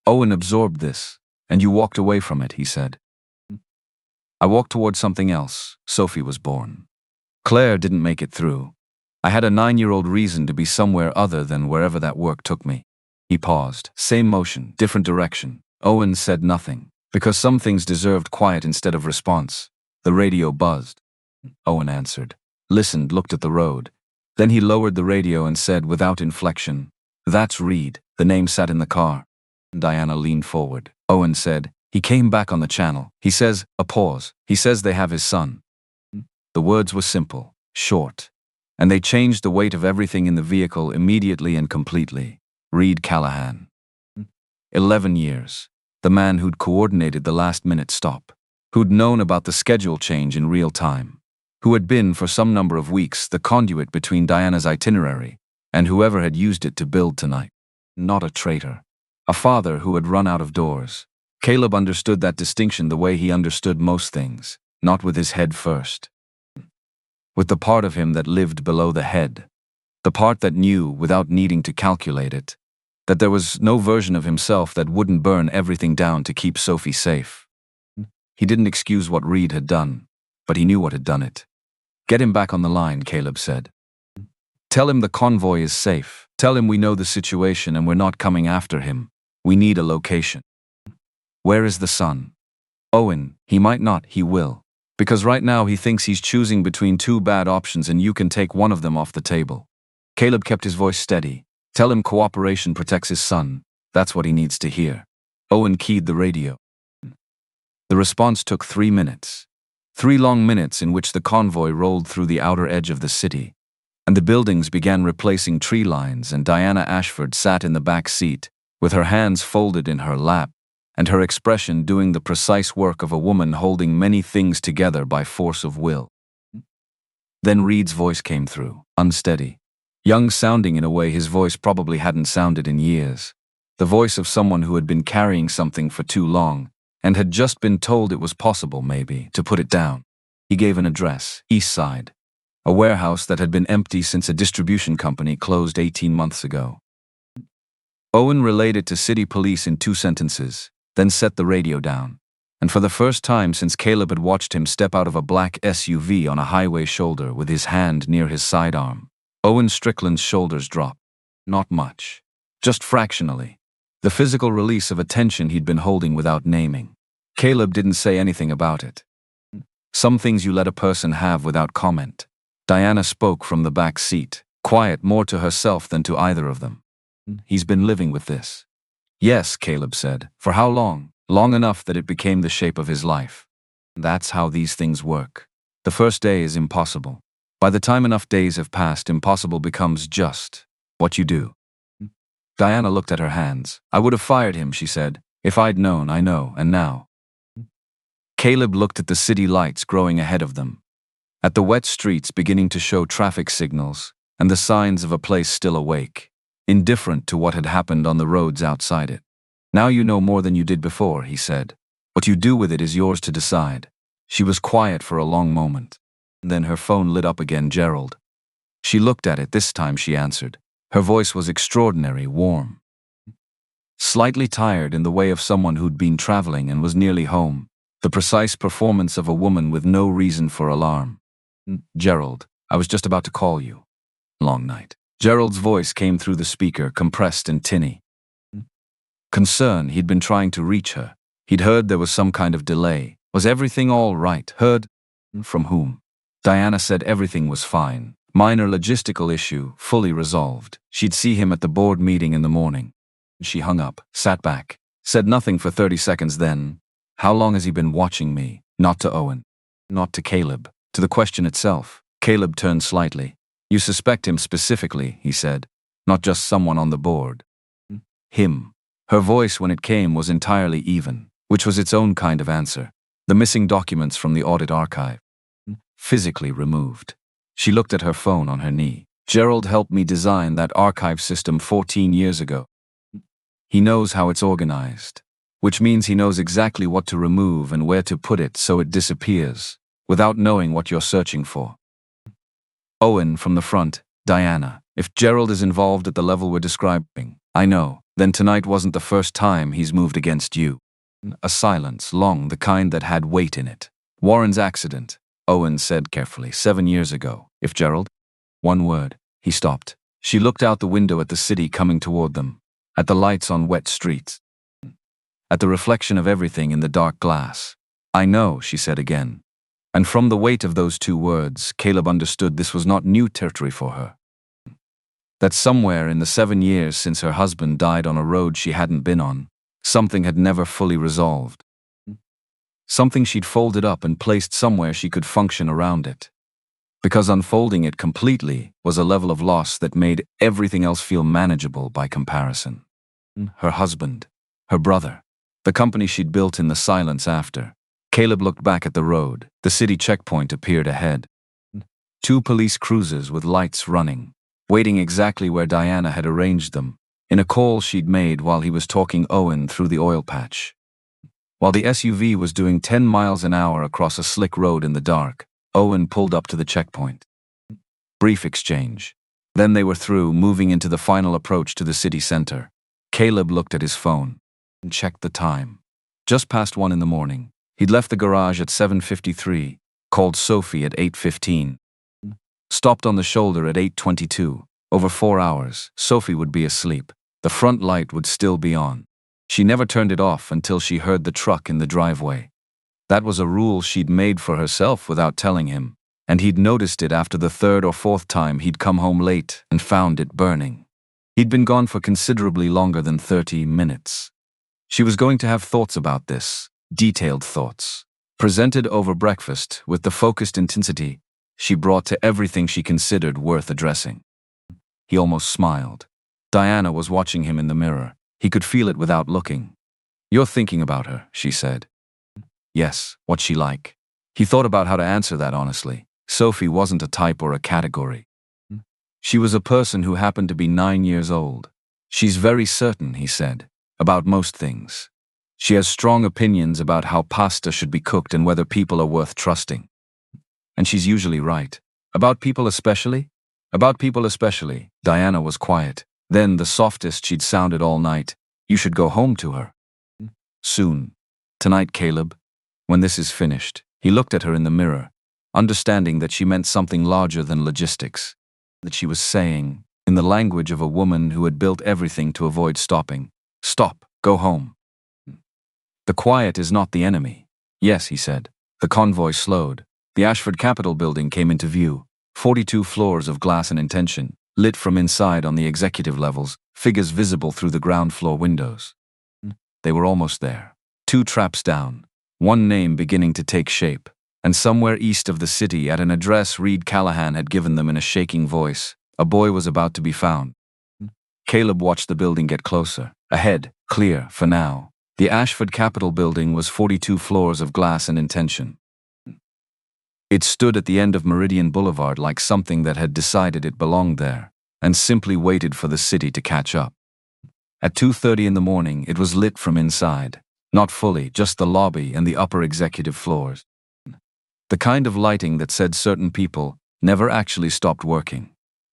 S1: Owen absorbed this, and you walked away from it, he said. I walked toward something else. Sophie was born. Claire didn't make it through. I had a 9-year-old reason to be somewhere other than wherever that work took me. He paused. Same motion, different direction. Owen said nothing, because some things deserved quiet instead of response. The radio buzzed. Owen answered, listened, looked at the road. Then he lowered the radio and said without inflection, That's Reed. The name sat in the car. Diana leaned forward. Owen said, He came back on the channel. He says, a pause. He says they have his son. The words were simple, short, and they changed the weight of everything in the vehicle immediately and completely. Reed Callahan. 11 years. The man who'd coordinated the last-minute stop. Who'd known about the schedule change in real time. Who had been, for some number of weeks, the conduit between Diana's itinerary and whoever had used it to build tonight. Not a traitor. A father who had run out of doors. Caleb understood that distinction the way he understood most things, not with his head first. With the part of him that lived below the head. The part that knew, without needing to calculate it, that there was no version of himself that wouldn't burn everything down to keep Sophie safe. He didn't excuse what Reed had done, but he knew what had done it. Get him back on the line, Caleb said. Tell him the convoy is safe. Tell him we know the situation and we're not coming after him. We need a location. Where is the son? Owen, he might not, he will. Because right now he thinks he's choosing between 2 bad options and you can take one of them off the table. Caleb kept his voice steady. Tell him cooperation protects his son. That's what he needs to hear. Owen keyed the radio. The response took 3 minutes. 3 long minutes in which the convoy rolled through the outer edge of the city, and the buildings began replacing tree lines, and Diana Ashford sat in the back seat, with her hands folded in her lap, and her expression doing the precise work of a woman holding many things together by force of will. Then Reed's voice came through, unsteady. Young-sounding in a way his voice probably hadn't sounded in years. The voice of someone who had been carrying something for too long, and had just been told it was possible, maybe, to put it down. He gave an address, East Side. A warehouse that had been empty since a distribution company closed 18 months ago. Owen relayed it to city police in 2 sentences, then set the radio down. And for the first time since Caleb had watched him step out of a black SUV on a highway shoulder with his hand near his sidearm, Owen Strickland's shoulders dropped. Not much. Just fractionally. The physical release of a tension he'd been holding without naming. Caleb didn't say anything about it. Some things you let a person have without comment. Diana spoke from the back seat, quiet, more to herself than to either of them. He's been living with this. Yes, Caleb said. For how long? Long enough that it became the shape of his life. That's how these things work. The first day is impossible. By the time enough days have passed, impossible becomes just what you do. Diana looked at her hands. I would have fired him, she said. If I'd known, I know, and now. Caleb looked at the city lights growing ahead of them, at the wet streets beginning to show traffic signals, and the signs of a place still awake, indifferent to what had happened on the roads outside it. Now you know more than you did before, he said. What you do with it is yours to decide. She was quiet for a long moment. Then her phone lit up again. Gerald. She looked at it. This time she answered. Her voice was extraordinary, warm. Slightly tired in the way of someone who'd been traveling and was nearly home. The precise performance of a woman with no reason for alarm. Gerald, I was just about to call you. Long night. Gerald's voice came through the speaker, compressed and tinny. Concern, he'd been trying to reach her. He'd heard there was some kind of delay. Was everything all right? Heard? From whom? Diana said everything was fine. Minor logistical issue, fully resolved. She'd see him at the board meeting in the morning. She hung up, sat back, said nothing for 30 seconds then. How long has he been watching me? Not to Owen. Not to Caleb. To the question itself. Caleb turned slightly. You suspect him specifically, he said. Not just someone on the board. Him. Her voice when it came was entirely even, which was its own kind of answer. The missing documents from the audit archive. Physically removed. She looked at her phone on her knee. Gerald helped me design that archive system 14 years ago. He knows how it's organized, which means he knows exactly what to remove and where to put it so it disappears, without knowing what you're searching for. Owen from the front, Diana. If Gerald is involved at the level we're describing, I know, then tonight wasn't the first time he's moved against you. A silence, long, the kind that had weight in it. Warren's accident, Owen said carefully, 7 years ago. If Gerald? One word. He stopped. She looked out the window at the city coming toward them, at the lights on wet streets, at the reflection of everything in the dark glass. I know, she said again. And from the weight of those two words, Caleb understood this was not new territory for her. That somewhere in the 7 years since her husband died on a road she hadn't been on, something had never fully resolved. Something she'd folded up and placed somewhere she could function around it. Because unfolding it completely was a level of loss that made everything else feel manageable by comparison. Her husband, her brother, the company she'd built in the silence after. Caleb looked back at the road. The city checkpoint appeared ahead. 2 police cruisers with lights running, waiting exactly where Diana had arranged them, in a call she'd made while he was talking Owen through the oil patch. While the SUV was doing 10 miles an hour across a slick road in the dark, Owen pulled up to the checkpoint. Brief exchange. Then they were through, moving into the final approach to the city center. Caleb looked at his phone and checked the time. Just past 1 in the morning. He'd left the garage at 7:53, called Sophie at 8:15. Stopped on the shoulder at 8:22. Over 4 hours, Sophie would be asleep. The front light would still be on. She never turned it off until she heard the truck in the driveway. That was a rule she'd made for herself without telling him, and he'd noticed it after the 3rd or 4th time he'd come home late and found it burning. He'd been gone for considerably longer than 30 minutes. She was going to have thoughts about this, detailed thoughts, presented over breakfast with the focused intensity she brought to everything she considered worth addressing. He almost smiled. Diana was watching him in the mirror. He could feel it without looking. You're thinking about her, she said. Yes, what's she like? He thought about how to answer that honestly. Sophie wasn't a type or a category. She was a person who happened to be 9 years old. She's very certain, he said, about most things. She has strong opinions about how pasta should be cooked and whether people are worth trusting. And she's usually right. About people especially? About people especially. Diana was quiet. Then, the softest she'd sounded all night. You should go home to her. Soon. Tonight, Caleb. When this is finished. He looked at her in the mirror, understanding that she meant something larger than logistics. That she was saying, in the language of a woman who had built everything to avoid stopping, stop, go home. The quiet is not the enemy. Yes, he said. The convoy slowed. The Ashford Capitol building came into view. 42 floors of glass and intention, lit from inside on the executive levels, figures visible through the ground floor windows. They were almost there. 2 traps down. One name beginning to take shape. And somewhere east of the city, at an address Reed Callahan had given them in a shaking voice, a boy was about to be found. Caleb watched the building get closer. Ahead, clear, for now. The Ashford Capitol building was 42 floors of glass and intention. It stood at the end of Meridian Boulevard like something that had decided it belonged there, and simply waited for the city to catch up. At 2:30 in the morning, it was lit from inside. Not fully, just the lobby and the upper executive floors. The kind of lighting that said certain people never actually stopped working.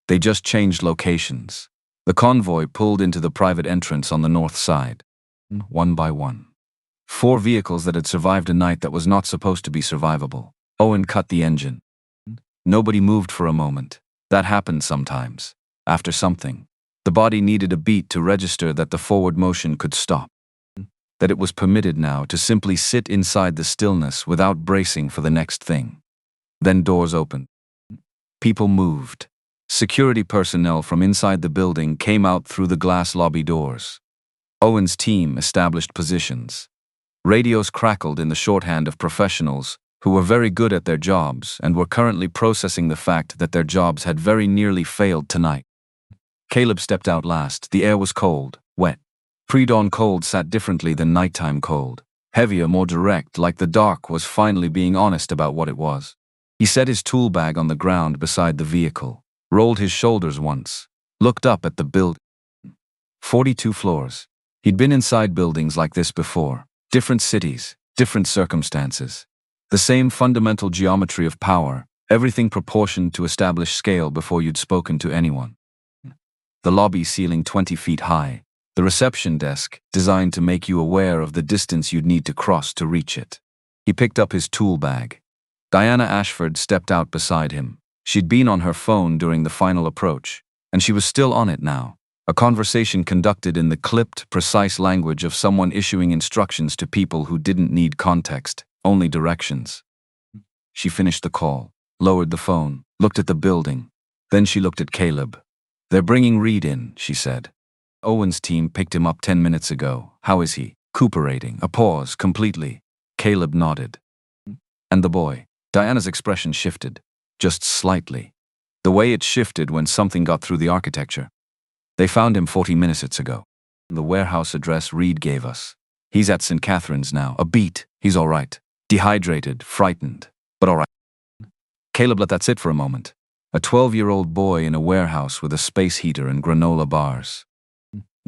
S1: They just changed locations. The convoy pulled into the private entrance on the north side, one by one. 4 vehicles that had survived a night that was not supposed to be survivable. Owen cut the engine. Nobody moved for a moment. That happened sometimes. After something, the body needed a beat to register that the forward motion could stop. That it was permitted now to simply sit inside the stillness without bracing for the next thing. Then doors opened. People moved. Security personnel from inside the building came out through the glass lobby doors. Owen's team established positions. Radios crackled in the shorthand of professionals who were very good at their jobs and were currently processing the fact that their jobs had very nearly failed tonight. Caleb stepped out last. The air was cold, wet. Pre-dawn cold sat differently than nighttime cold. Heavier, more direct, like the dark was finally being honest about what it was. He set his tool bag on the ground beside the vehicle, rolled his shoulders once, looked up at the building. 42 floors. He'd been inside buildings like this before. Different cities, different circumstances. The same fundamental geometry of power, everything proportioned to established scale before you'd spoken to anyone. The lobby ceiling 20 feet high. The reception desk, designed to make you aware of the distance you'd need to cross to reach it. He picked up his tool bag. Diana Ashford stepped out beside him. She'd been on her phone during the final approach, and she was still on it now. A conversation conducted in the clipped, precise language of someone issuing instructions to people who didn't need context, only directions. She finished the call, lowered the phone, looked at the building. Then she looked at Caleb. "They're bringing Reed in," she said. "Owen's team picked him up 10 minutes ago. How is he?" Recuperating. A pause, completely. Caleb nodded. "And the boy?" Diana's expression shifted. Just slightly. The way it shifted when something got through the architecture. "They found him 40 minutes ago. The warehouse address Reed gave us. He's at St. Catherine's now. A beat. He's all right. Dehydrated, frightened, but all right." Caleb let that sit for a moment. A 12-year-old boy in a warehouse with a space heater and granola bars.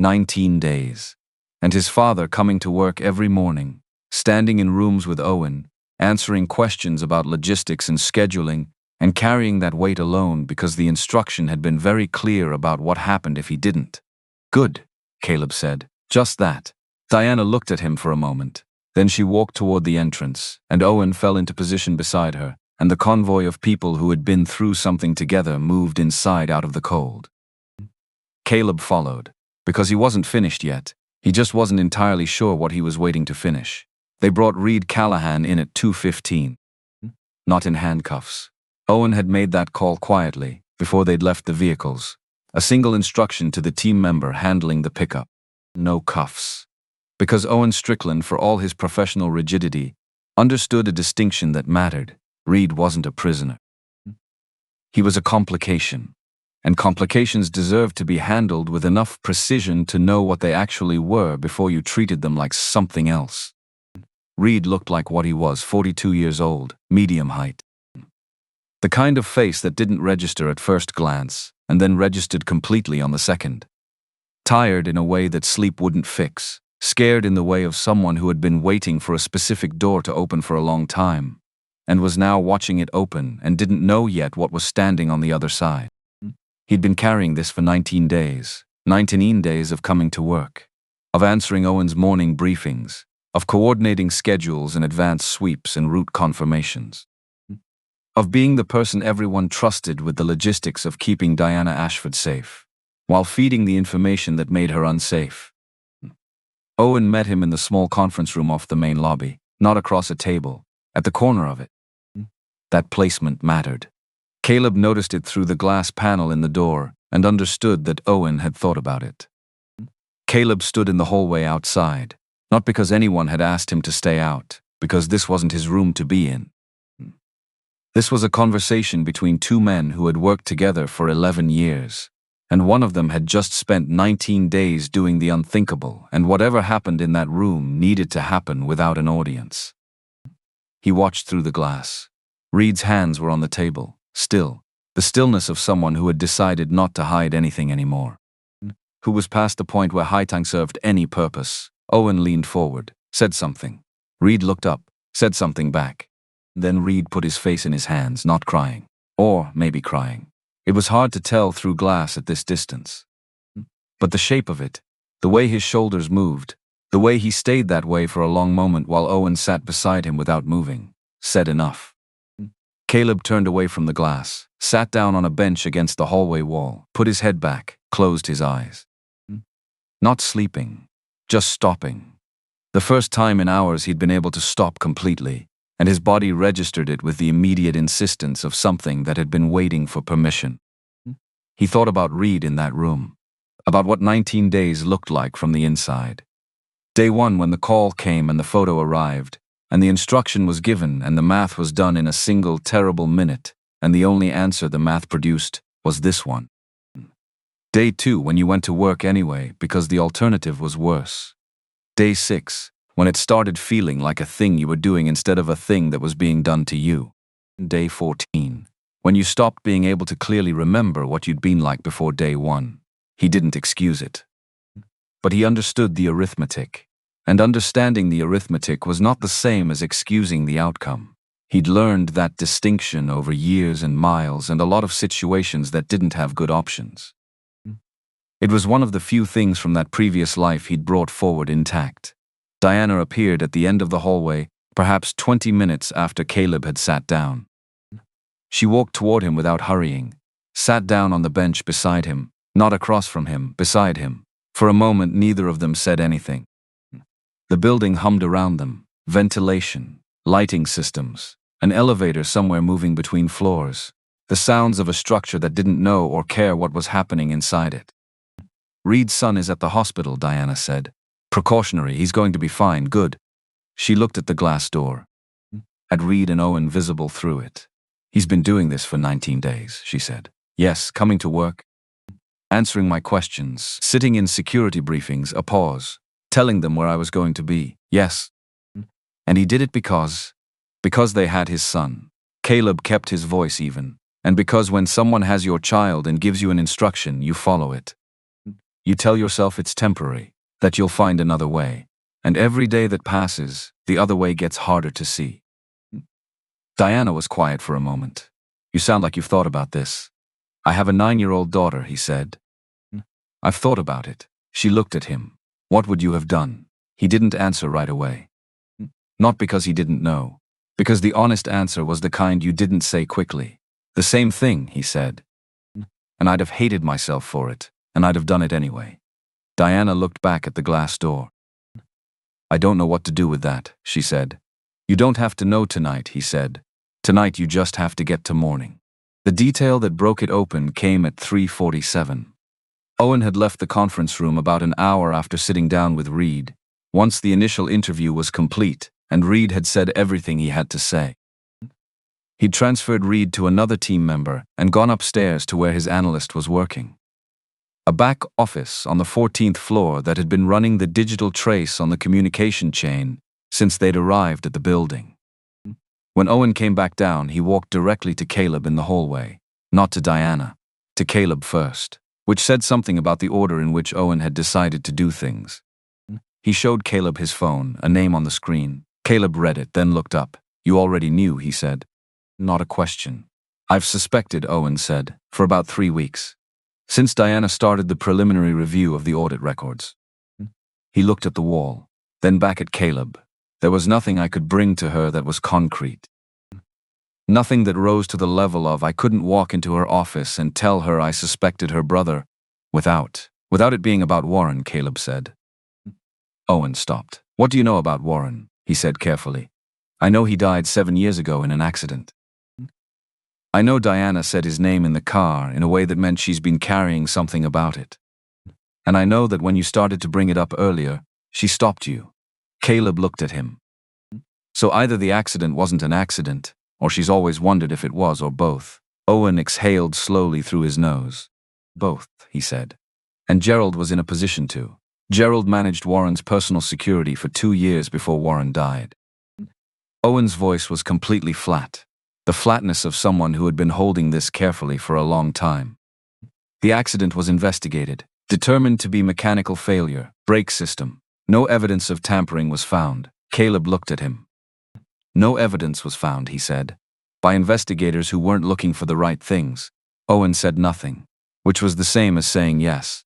S1: 19 days. And his father coming to work every morning, standing in rooms with Owen, answering questions about logistics and scheduling, and carrying that weight alone because the instruction had been very clear about what happened if he didn't. "Good," Caleb said. "Just that." Diana looked at him for a moment. Then she walked toward the entrance, and Owen fell into position beside her, and the convoy of people who had been through something together moved inside out of the cold. Caleb followed. Because he wasn't finished yet. He just wasn't entirely sure what he was waiting to finish. They brought Reed Callahan in at 2:15. Not in handcuffs. Owen had made that call quietly, before they'd left the vehicles. A single instruction to the team member handling the pickup. No cuffs. Because Owen Strickland, for all his professional rigidity, understood a distinction that mattered. Reed wasn't a prisoner. He was a complication. And complications deserved to be handled with enough precision to know what they actually were before you treated them like something else. Reed looked like what he was, 42 years old, medium height. The kind of face that didn't register at first glance, and then registered completely on the second. Tired in a way that sleep wouldn't fix, scared in the way of someone who had been waiting for a specific door to open for a long time, and was now watching it open and didn't know yet what was standing on the other side. He'd been carrying this for 19 days, 19 days of coming to work, of answering Owen's morning briefings, of coordinating schedules and advance sweeps and route confirmations, of being the person everyone trusted with the logistics of keeping Diana Ashford safe, while feeding the information that made her unsafe. Owen met him in the small conference room off the main lobby, not across a table, at the corner of it. That placement mattered. Caleb noticed it through the glass panel in the door and understood that Owen had thought about it. Caleb stood in the hallway outside, not because anyone had asked him to stay out, because this wasn't his room to be in. This was a conversation between two men who had worked together for 11 years. And one of them had just spent 19 days doing the unthinkable, and whatever happened in that room needed to happen without an audience. He watched through the glass. Reed's hands were on the table, still, the stillness of someone who had decided not to hide anything anymore. Who was past the point where hiding served any purpose. Owen leaned forward, said something. Reed looked up, said something back. Then Reed put his face in his hands, not crying. Or maybe crying. It was hard to tell through glass at this distance. But the shape of it, the way his shoulders moved, the way he stayed that way for a long moment while Owen sat beside him without moving, said enough. Caleb turned away from the glass, sat down on a bench against the hallway wall, put his head back, closed his eyes. Not sleeping, just stopping. The first time in hours he'd been able to stop completely, and his body registered it with the immediate insistence of something that had been waiting for permission. He thought about Reed in that room, about what 19 days looked like from the inside. Day one, when the call came and the photo arrived, and the instruction was given and the math was done in a single terrible minute, and the only answer the math produced was this one. Day two, when you went to work anyway because the alternative was worse. Day 6, when it started feeling like a thing you were doing instead of a thing that was being done to you. Day 14, when you stopped being able to clearly remember what you'd been like before day 1. He didn't excuse it. But he understood the arithmetic. And understanding the arithmetic was not the same as excusing the outcome. He'd learned that distinction over years and miles and a lot of situations that didn't have good options. It was one of the few things from that previous life he'd brought forward intact. Diana appeared at the end of the hallway, perhaps 20 minutes after Caleb had sat down. She walked toward him without hurrying, sat down on the bench beside him, not across from him, beside him. For a moment, neither of them said anything. The building hummed around them, ventilation, lighting systems, an elevator somewhere moving between floors, the sounds of a structure that didn't know or care what was happening inside it. Reed's son is at the hospital, Diana said. Precautionary, he's going to be fine, good. She looked at the glass door, at Reed and Owen visible through it. He's been doing this for 19 days, she said. Yes, coming to work, answering my questions, sitting in security briefings, a pause, telling them where I was going to be. Yes. And he did it because they had his son. Caleb kept his voice even, and because when someone has your child and gives you an instruction, you follow it. You tell yourself it's temporary, that you'll find another way, and every day that passes, the other way gets harder to see. Diana was quiet for a moment. You sound like you've thought about this. I have a 9-year-old daughter, he said. I've thought about it. She looked at him. What would you have done? He didn't answer right away. Not because he didn't know, because the honest answer was the kind you didn't say quickly. The same thing, he said. And I'd have hated myself for it, and I'd have done it anyway. Diana looked back at the glass door. I don't know what to do with that, she said. You don't have to know tonight, he said. Tonight you just have to get to morning. The detail that broke it open came at 3:47. Owen had left the conference room about an hour after sitting down with Reed, once the initial interview was complete and Reed had said everything he had to say. He'd transferred Reed to another team member and gone upstairs to where his analyst was working. A back office on the 14th floor that had been running the digital trace on the communication chain since they'd arrived at the building. When Owen came back down, he walked directly to Caleb in the hallway, not to Diana, to Caleb first, which said something about the order in which Owen had decided to do things. He showed Caleb his phone, a name on the screen. Caleb read it, then looked up. You already knew, he said. Not a question. I've suspected, Owen said, for about 3 weeks. Since Diana started the preliminary review of the audit records. He looked at the wall, then back at Caleb. There was nothing I could bring to her that was concrete. Nothing that rose to the level of I couldn't walk into her office and tell her I suspected her brother without it being about Warren, Caleb said. Owen stopped. What do you know about Warren? He said carefully. I know he died 7 years ago in an accident. I know Diana said his name in the car in a way that meant she's been carrying something about it. And I know that when you started to bring it up earlier, she stopped you. Caleb looked at him. So either the accident wasn't an accident, or she's always wondered if it was, or both. Owen exhaled slowly through his nose. Both, he said. And Gerald was in a position to. Gerald managed Warren's personal security for 2 years before Warren died. Owen's voice was completely flat, the flatness of someone who had been holding this carefully for a long time. The accident was investigated, determined to be mechanical failure, brake system. No evidence of tampering was found. Caleb looked at him. No evidence was found, he said. By investigators who weren't looking for the right things. Owen said nothing, which was the same as saying yes.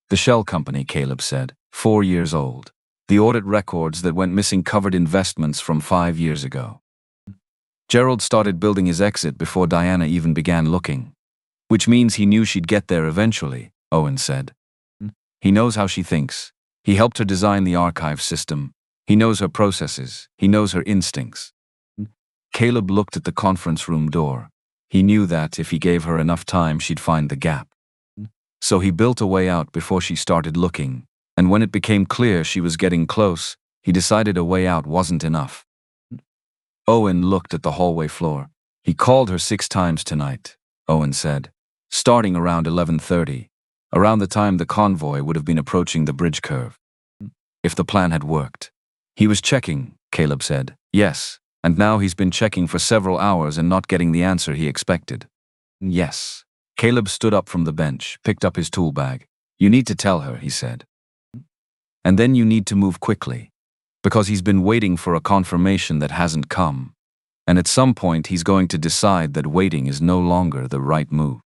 S1: The shell company, Caleb said, 4 years old. The audit records that went missing covered investments from 5 years ago. Gerald started building his exit before Diana even began looking. Which means he knew she'd get there eventually, Owen said. He knows how she thinks. He helped her design the archive system. He knows her processes. He knows her instincts. Caleb looked at the conference room door. He knew that if he gave her enough time, she'd find the gap. So he built a way out before she started looking, and when it became clear she was getting close, he decided a way out wasn't enough. Owen looked at the hallway floor. He called her 6 times tonight, Owen said, starting around 11:30, around the time the convoy would have been approaching the bridge curve. If the plan had worked. He was checking, Caleb said. Yes, and now he's been checking for several hours and not getting the answer he expected. Yes. Caleb stood up from the bench, picked up his tool bag. You need to tell her, he said. And then you need to move quickly. Because he's been waiting for a confirmation that hasn't come. And at some point he's going to decide that waiting is no longer the right move.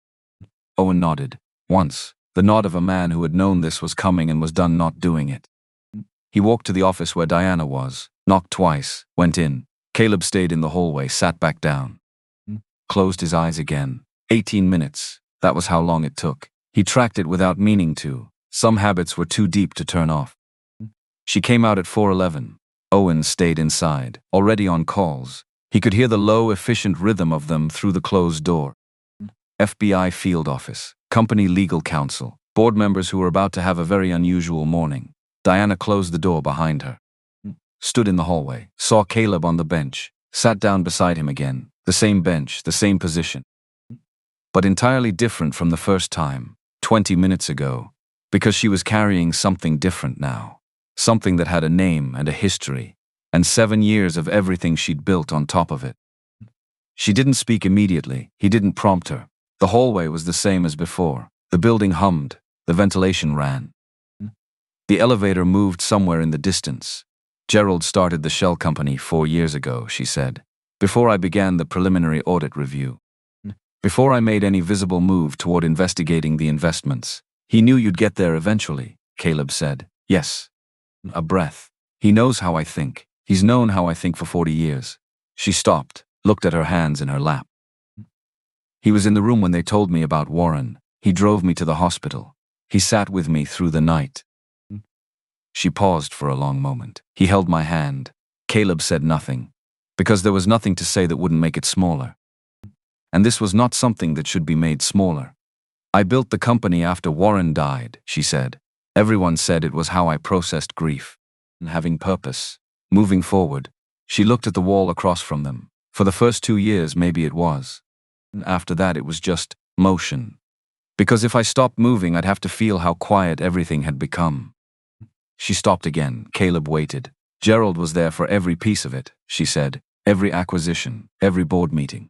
S1: Owen nodded. Once, the nod of a man who had known this was coming and was done not doing it. He walked to the office where Diana was, knocked twice, went in. Caleb stayed in the hallway, sat back down. Closed his eyes again. 18 minutes. That was how long it took. He tracked it without meaning to. Some habits were too deep to turn off. She came out at 4:11. Owen stayed inside, already on calls. He could hear the low, efficient rhythm of them through the closed door. FBI field office, company legal counsel, board members who were about to have a very unusual morning. Diana closed the door behind her. Stood in the hallway, saw Caleb on the bench, sat down beside him again, the same bench, the same position. But entirely different from the first time, 20 minutes ago, because she was carrying something different now. Something that had a name and a history, and 7 years of everything she'd built on top of it. She didn't speak immediately, he didn't prompt her. The hallway was the same as before. The building hummed, the ventilation ran. The elevator moved somewhere in the distance. Gerald started the shell company 4 years ago, she said, before I began the preliminary audit review. Before I made any visible move toward investigating the investments. He knew you'd get there eventually, Caleb said. Yes. A breath. He knows how I think. He's known how I think for 40 years. She stopped, looked at her hands in her lap. He was in the room when they told me about Warren. He drove me to the hospital. He sat with me through the night. She paused for a long moment. He held my hand. Caleb said nothing, because there was nothing to say that wouldn't make it smaller. And this was not something that should be made smaller. I built the company after Warren died, she said. Everyone said it was how I processed grief. And having purpose. Moving forward. She looked at the wall across from them. For the first 2 years, maybe it was. And after that, it was just motion. Because if I stopped moving, I'd have to feel how quiet everything had become. She stopped again. Caleb waited. Gerald was there for every piece of it, she said. Every acquisition, every board meeting.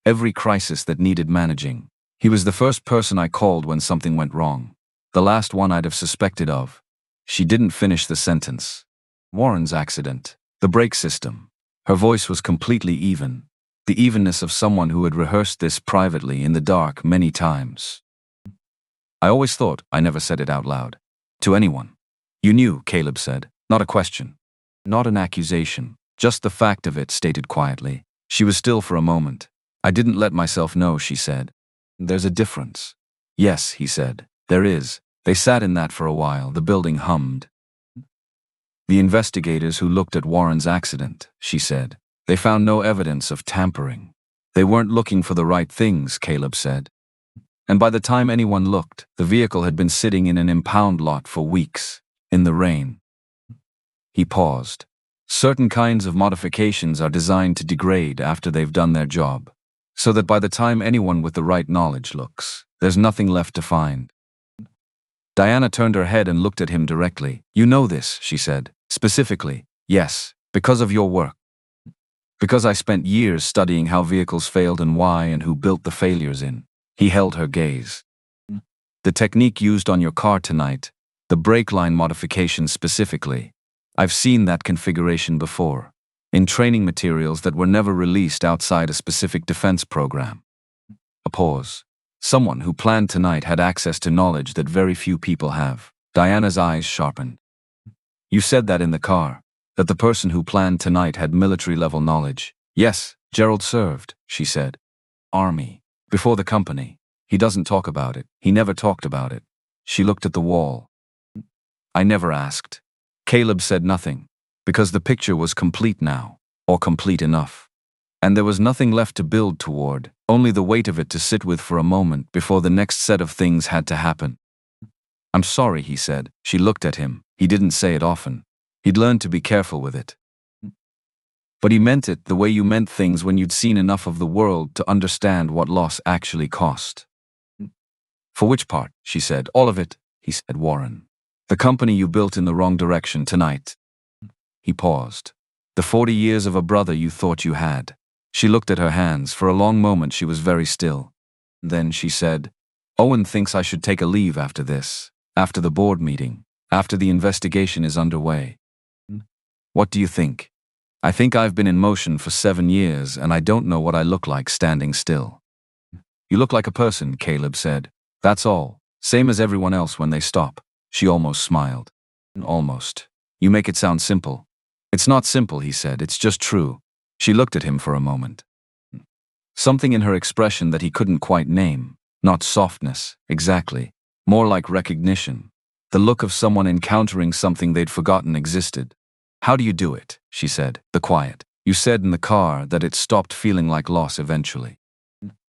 S1: Every crisis that needed managing. He was the first person I called when something went wrong. The last one I'd have suspected of. She didn't finish the sentence. Warren's accident. The brake system. Her voice was completely even. The evenness of someone who had rehearsed this privately in the dark many times. I always thought, I never said it out loud. To anyone. You knew, Caleb said. Not a question. Not an accusation. Just the fact of it, stated quietly. She was still for a moment. I didn't let myself know, she said. There's a difference. Yes, he said. There is. They sat in that for a while. The building hummed. The investigators who looked at Warren's accident, she said. They found no evidence of tampering. They weren't looking for the right things, Caleb said. And by the time anyone looked, the vehicle had been sitting in an impound lot for weeks, in the rain. He paused. Certain kinds of modifications are designed to degrade after they've done their job, so that by the time anyone with the right knowledge looks, there's nothing left to find. Diana turned her head and looked at him directly. You know this, she said. Specifically, yes, because of your work. Because I spent years studying how vehicles failed and why and who built the failures in. He held her gaze. The technique used on your car tonight, the brake line modification specifically, I've seen that configuration before, in training materials that were never released outside a specific defense program. A pause. Someone who planned tonight had access to knowledge that very few people have. Diana's eyes sharpened. You said that in the car, that the person who planned tonight had military-level knowledge. Yes, Gerald served, she said. Army. Before the company. He doesn't talk about it. He never talked about it. She looked at the wall. I never asked. Caleb said nothing, because the picture was complete now, or complete enough. And there was nothing left to build toward, only the weight of it to sit with for a moment before the next set of things had to happen. I'm sorry, he said. She looked at him. He didn't say it often. He'd learned to be careful with it. But he meant it the way you meant things when you'd seen enough of the world to understand what loss actually cost. For which part? She said. All of it, he said. Warren. The company you built in the wrong direction tonight. He paused. The 40 years of a brother you thought you had. She looked at her hands. For a long moment she was very still. Then she said, Owen thinks I should take a leave after this, after the board meeting, after the investigation is underway. What do you think? I think I've been in motion for 7 years and I don't know what I look like standing still. You look like a person, Caleb said. That's all. Same as everyone else when they stop. She almost smiled. Almost. You make it sound simple. It's not simple, he said. It's just true. She looked at him for a moment. Something in her expression that he couldn't quite name. Not softness, exactly. More like recognition. The look of someone encountering something they'd forgotten existed. How do you do it? She said. The quiet. You said in the car that it stopped feeling like loss eventually.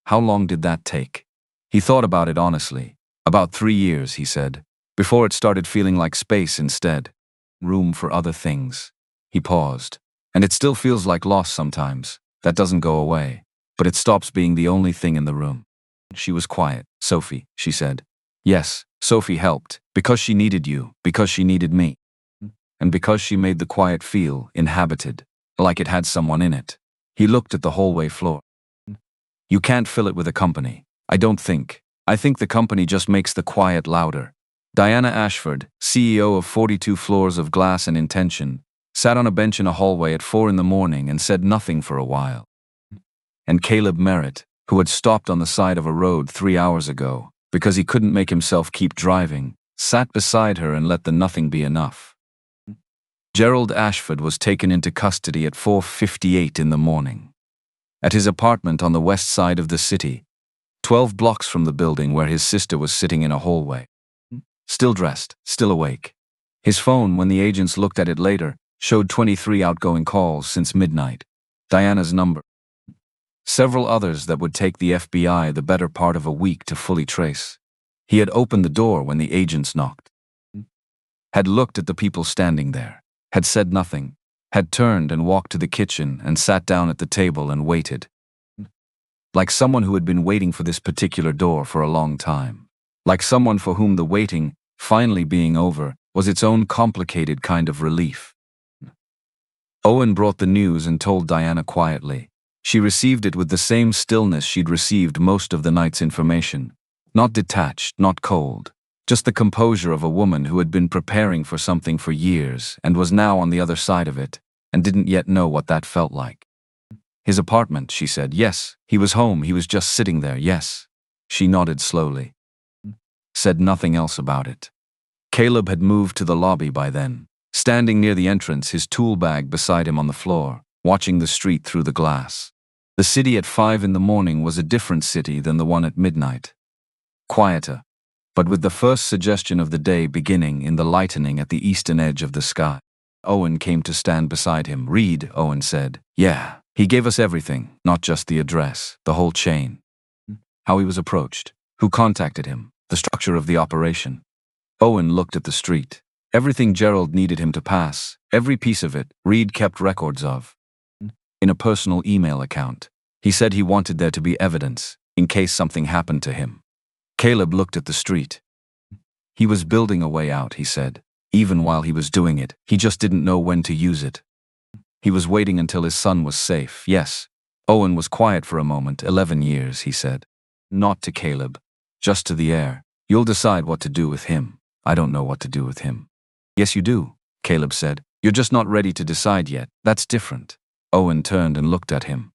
S1: How long did that take? He thought about it honestly. About 3 years, he said. Before it started feeling like space instead. Room for other things. He paused. And it still feels like loss sometimes. That doesn't go away. But it stops being the only thing in the room. She was quiet. Sophie, she said. Yes, Sophie helped. Because she needed you. Because she needed me. And because she made the quiet feel inhabited. Like it had someone in it. He looked at the hallway floor. You can't fill it with a company. I don't think. I think the company just makes the quiet louder. Diana Ashford, CEO of 42 Floors of Glass and Intention, sat on a bench in a hallway at 4 in the morning and said nothing for a while. And Caleb Merritt, who had stopped on the side of a road 3 hours ago, because he couldn't make himself keep driving, sat beside her and let the nothing be enough. Gerald Ashford was taken into custody at 4:58 in the morning. At his apartment on the west side of the city, 12 blocks from the building where his sister was sitting in a hallway. Still dressed, still awake. His phone, when the agents looked at it later, showed 23 outgoing calls since midnight. Diana's number. Several others that would take the FBI the better part of a week to fully trace. He had opened the door when the agents knocked. Had looked at the people standing there. Had said nothing. Had turned and walked to the kitchen and sat down at the table and waited. Like someone who had been waiting for this particular door for a long time. Like someone for whom the waiting, finally being over, was its own complicated kind of relief. Owen brought the news and told Diana quietly. She received it with the same stillness she'd received most of the night's information. Not detached, not cold. Just the composure of a woman who had been preparing for something for years and was now on the other side of it, and didn't yet know what that felt like. His apartment, she said. Yes, he was home, he was just sitting there, yes. She nodded slowly. Said nothing else about it. Caleb had moved to the lobby by then, standing near the entrance, his tool bag beside him on the floor, watching the street through the glass. The city at 5 in the morning was a different city than the one at midnight. Quieter, but with the first suggestion of the day beginning in the lightening at the eastern edge of the sky. Owen came to stand beside him. Reed, Owen said. Yeah, he gave us everything, not just the address, the whole chain. How he was approached, who contacted him, the structure of the operation. Owen looked at the street. Everything Gerald needed him to pass, every piece of it, Reed kept records of. In a personal email account. He said he wanted there to be evidence, in case something happened to him. Caleb looked at the street. He was building a way out, he said. Even while he was doing it, he just didn't know when to use it. He was waiting until his son was safe, yes. Owen was quiet for a moment. 11 years, he said. Not to Caleb. Just to the air. You'll decide what to do with him. I don't know what to do with him. Yes, you do, Caleb said. You're just not ready to decide yet. That's different. Owen turned and looked at him.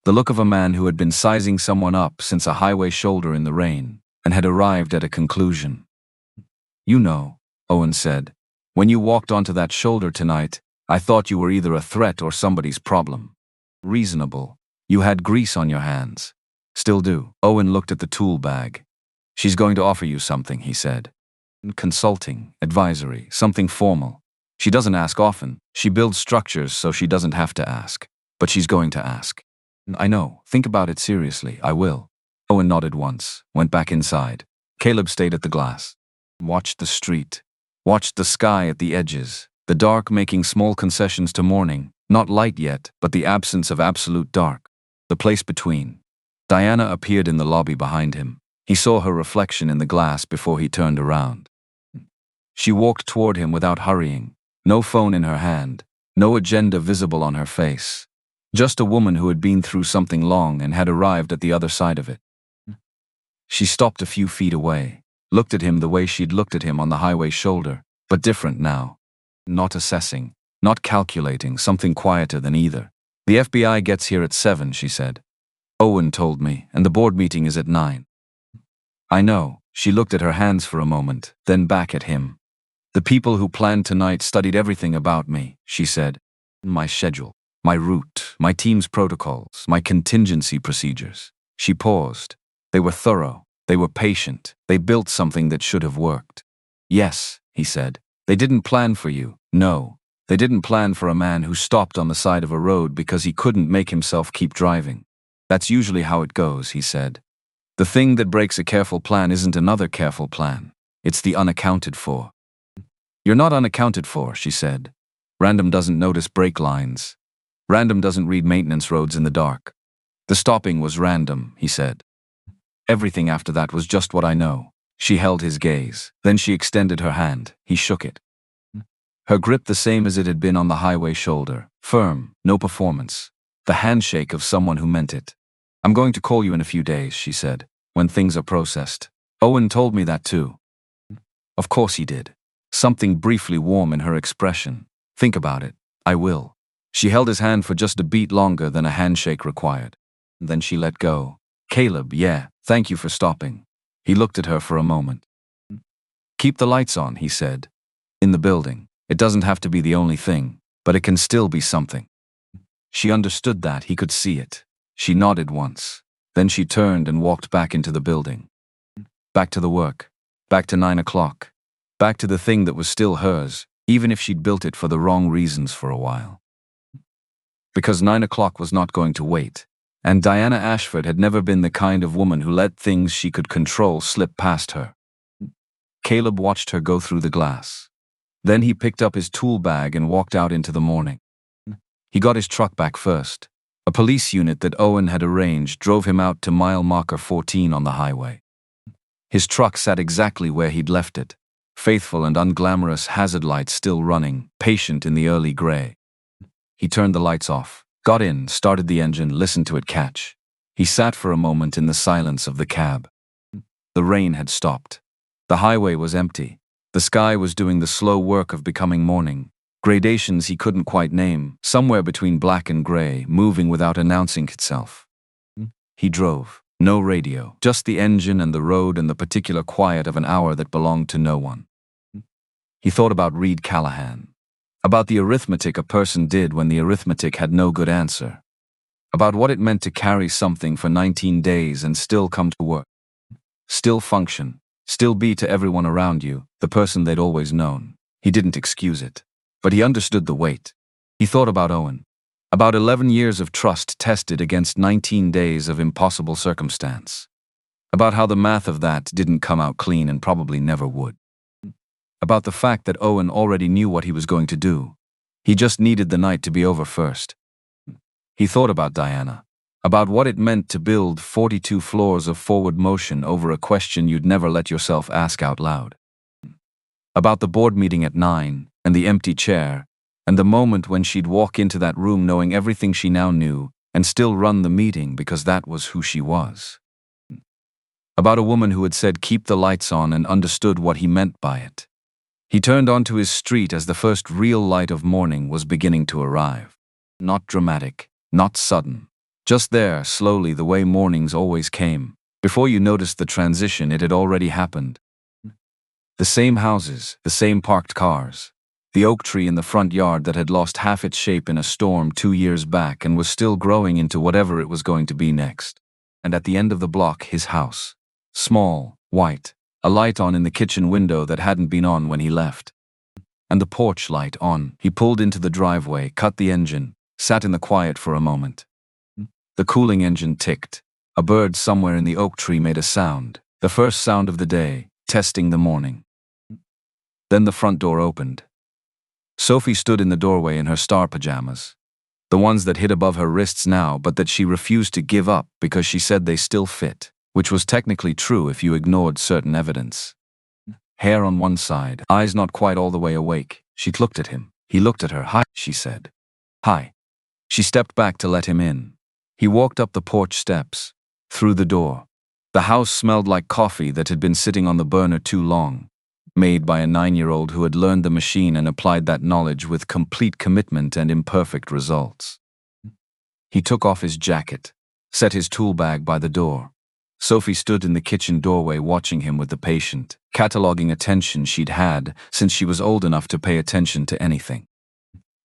S1: The look of a man who had been sizing someone up since a highway shoulder in the rain, and had arrived at a conclusion. You know, Owen said, when you walked onto that shoulder tonight, I thought you were either a threat or somebody's problem. Reasonable. You had grease on your hands. Still do. Owen looked at the tool bag. She's going to offer you something, he said. Consulting, advisory, something formal. She doesn't ask often. She builds structures so she doesn't have to ask. But she's going to ask. I know. Think about it seriously. I will. Owen nodded once, went back inside. Caleb stayed at the glass. Watched the street. Watched the sky at the edges. The dark making small concessions to morning. Not light yet, but the absence of absolute dark. The place between. Diana appeared in the lobby behind him. He saw her reflection in the glass before he turned around. She walked toward him without hurrying. No phone in her hand. No agenda visible on her face. Just a woman who had been through something long and had arrived at the other side of it. She stopped a few feet away, looked at him the way she'd looked at him on the highway shoulder, but different now. Not assessing, not calculating, something quieter than either. The FBI gets here at 7, she said. Owen told me, and the board meeting is at 9. I know. She looked at her hands for a moment, then back at him. The people who planned tonight studied everything about me, she said. My schedule, my route, my team's protocols, my contingency procedures. She paused. They were thorough. They were patient. They built something that should have worked. Yes, he said. They didn't plan for you. No. They didn't plan for a man who stopped on the side of a road because he couldn't make himself keep driving. That's usually how it goes, he said. The thing that breaks a careful plan isn't another careful plan. It's the unaccounted for. You're not unaccounted for, she said. Random doesn't notice brake lines. Random doesn't read maintenance roads in the dark. The stopping was random, he said. Everything after that was just what I know. She held his gaze. Then she extended her hand. He shook it. Her grip the same as it had been on the highway shoulder. Firm, no performance. The handshake of someone who meant it. I'm going to call you in a few days, she said, when things are processed. Owen told me that too. Of course he did. Something briefly warm in her expression. Think about it. I will. She held his hand for just a beat longer than a handshake required. Then she let go. Caleb, yeah, thank you for stopping. He looked at her for a moment. Keep the lights on, he said. In the building. It doesn't have to be the only thing, but it can still be something. She understood that. He could see it. She nodded once. Then she turned and walked back into the building. Back to the work. Back to 9 o'clock. Back to the thing that was still hers, even if she'd built it for the wrong reasons for a while. Because 9 o'clock was not going to wait. And Diana Ashford had never been the kind of woman who let things she could control slip past her. Caleb watched her go through the glass. Then he picked up his tool bag and walked out into the morning. He got his truck back first. A police unit that Owen had arranged drove him out to mile marker 14 on the highway. His truck sat exactly where he'd left it. Faithful and unglamorous hazard lights still running, patient in the early gray. He turned the lights off, got in, started the engine, listened to it catch. He sat for a moment in the silence of the cab. The rain had stopped. The highway was empty. The sky was doing the slow work of becoming morning. Gradations he couldn't quite name, somewhere between black and gray, moving without announcing itself. He drove. No radio, just the engine and the road and the particular quiet of an hour that belonged to no one. He thought about Reed Callahan. About the arithmetic a person did when the arithmetic had no good answer. About what it meant to carry something for 19 days and still come to work. Still function. Still be to everyone around you, the person they'd always known. He didn't excuse it. But he understood the weight. He thought about Owen. About 11 years of trust tested against 19 days of impossible circumstance. About how the math of that didn't come out clean and probably never would. About the fact that Owen already knew what he was going to do. He just needed the night to be over first. He thought about Diana, about what it meant to build 42 floors of forward motion over a question you'd never let yourself ask out loud. About the board meeting at 9, and the empty chair, and the moment when she'd walk into that room knowing everything she now knew, and still run the meeting because that was who she was. About a woman who had said keep the lights on and understood what he meant by it. He turned onto his street as the first real light of morning was beginning to arrive. Not dramatic, not sudden. Just there, slowly, the way mornings always came. Before you noticed the transition, it had already happened. The same houses, the same parked cars. The oak tree in the front yard that had lost half its shape in a storm 2 years back and was still growing into whatever it was going to be next. And at the end of the block, his house. Small, white, a light on in the kitchen window that hadn't been on when he left. And the porch light on. He pulled into the driveway, cut the engine, sat in the quiet for a moment. The cooling engine ticked. A bird somewhere in the oak tree made a sound, the first sound of the day, testing the morning. Then the front door opened. Sophie stood in the doorway in her star pajamas. The ones that hid above her wrists now, but that she refused to give up because she said they still fit, which was technically true if you ignored certain evidence. Hair on one side, eyes not quite all the way awake. She looked at him. He looked at her. "Hi," she said. "Hi." She stepped back to let him in. He walked up the porch steps, through the door. The house smelled like coffee that had been sitting on the burner too long, made by a 9-year-old who had learned the machine and applied that knowledge with complete commitment and imperfect results. He took off his jacket, set his tool bag by the door. Sophie stood in the kitchen doorway watching him with the patient, cataloging attention she'd had since she was old enough to pay attention to anything.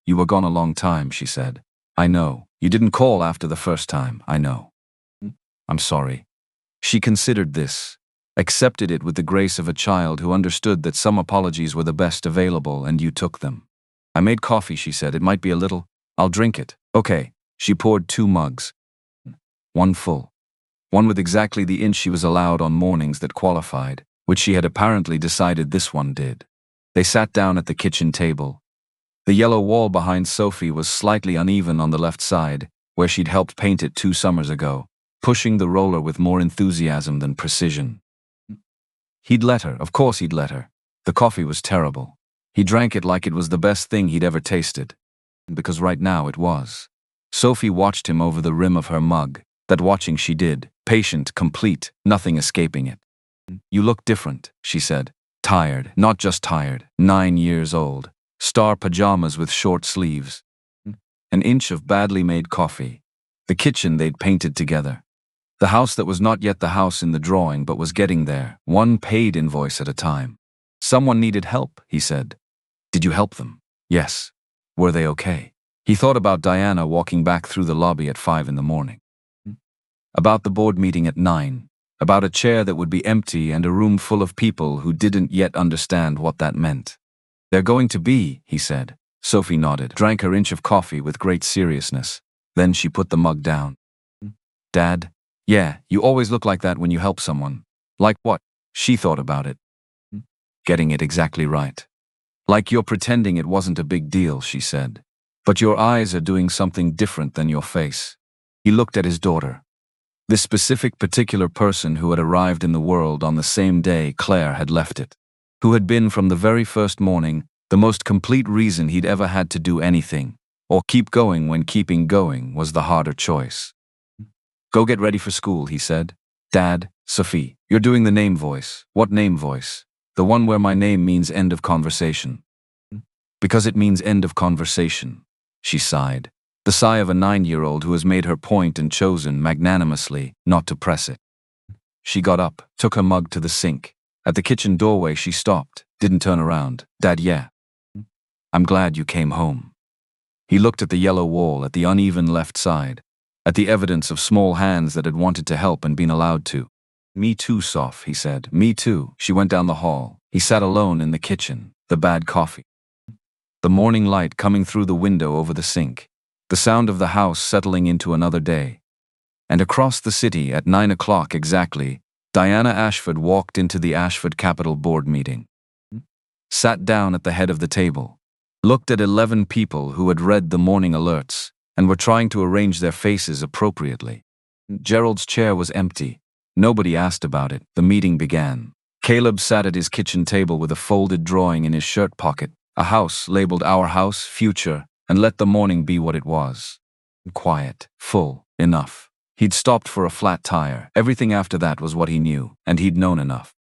S1: "You were gone a long time," she said. "I know. You didn't call after the first time, I know." "I'm sorry." She considered this, accepted it with the grace of a child who understood that some apologies were the best available and you took them. "I made coffee," she said. "It might be a little. I'll drink it." "Okay." She poured 2 mugs. One full. One with exactly the inch she was allowed on mornings that qualified, which she had apparently decided this one did. They sat down at the kitchen table. The yellow wall behind Sophie was slightly uneven on the left side, where she'd helped paint it 2 summers ago, pushing the roller with more enthusiasm than precision. He'd let her, of course he'd let her. The coffee was terrible. He drank it like it was the best thing he'd ever tasted. Because right now it was. Sophie watched him over the rim of her mug, that watching she did, patient, complete, nothing escaping it. "You look different," she said. Tired, not just tired, 9 years old. Star pajamas with short sleeves. An inch of badly made coffee. The kitchen they'd painted together. The house that was not yet the house in the drawing but was getting there, one paid invoice at a time. "Someone needed help," he said. "Did you help them?" "Yes." "Were they okay?" He thought about Diana walking back through the lobby at 5 in the morning. About the board meeting at 9. About a chair that would be empty and a room full of people who didn't yet understand what that meant. "They're going to be," he said. Sophie nodded, drank her inch of coffee with great seriousness. Then she put the mug down. "Dad?" "Yeah, you always look like that when you help someone." "Like what?" She thought about it. "Getting it exactly right. Like you're pretending it wasn't a big deal," she said. "But your eyes are doing something different than your face." He looked at his daughter. This specific particular person who had arrived in the world on the same day Claire had left it. Who had been from the very first morning the most complete reason he'd ever had to do anything, or keep going when keeping going was the harder choice. "Go get ready for school," he said. "Dad, Sophie, you're doing the name voice." "What name voice?" "The one where my name means end of conversation." "Because it means end of conversation." She sighed. The sigh of a 9-year-old who has made her point and chosen magnanimously not to press it. She got up, took her mug to the sink. At the kitchen doorway she stopped, didn't turn around. "Dad, yeah. I'm glad you came home." He looked at the yellow wall, at the uneven left side, at the evidence of small hands that had wanted to help and been allowed to. "Me too, Soph," he said. "Me too." She went down the hall. He sat alone in the kitchen, the bad coffee. The morning light coming through the window over the sink. The sound of the house settling into another day. And across the city at 9 o'clock exactly, Diana Ashford walked into the Ashford Capital Board meeting. sat down at the head of the table, looked at 11 people who had read the morning alerts and were trying to arrange their faces appropriately. Gerald's chair was empty. Nobody asked about it. The meeting began. Caleb sat at his kitchen table with a folded drawing in his shirt pocket, a house labeled Our House, Future, and let the morning be what it was. Quiet, full, enough. He'd stopped for a flat tire. Everything after that was what he knew, and he'd known enough.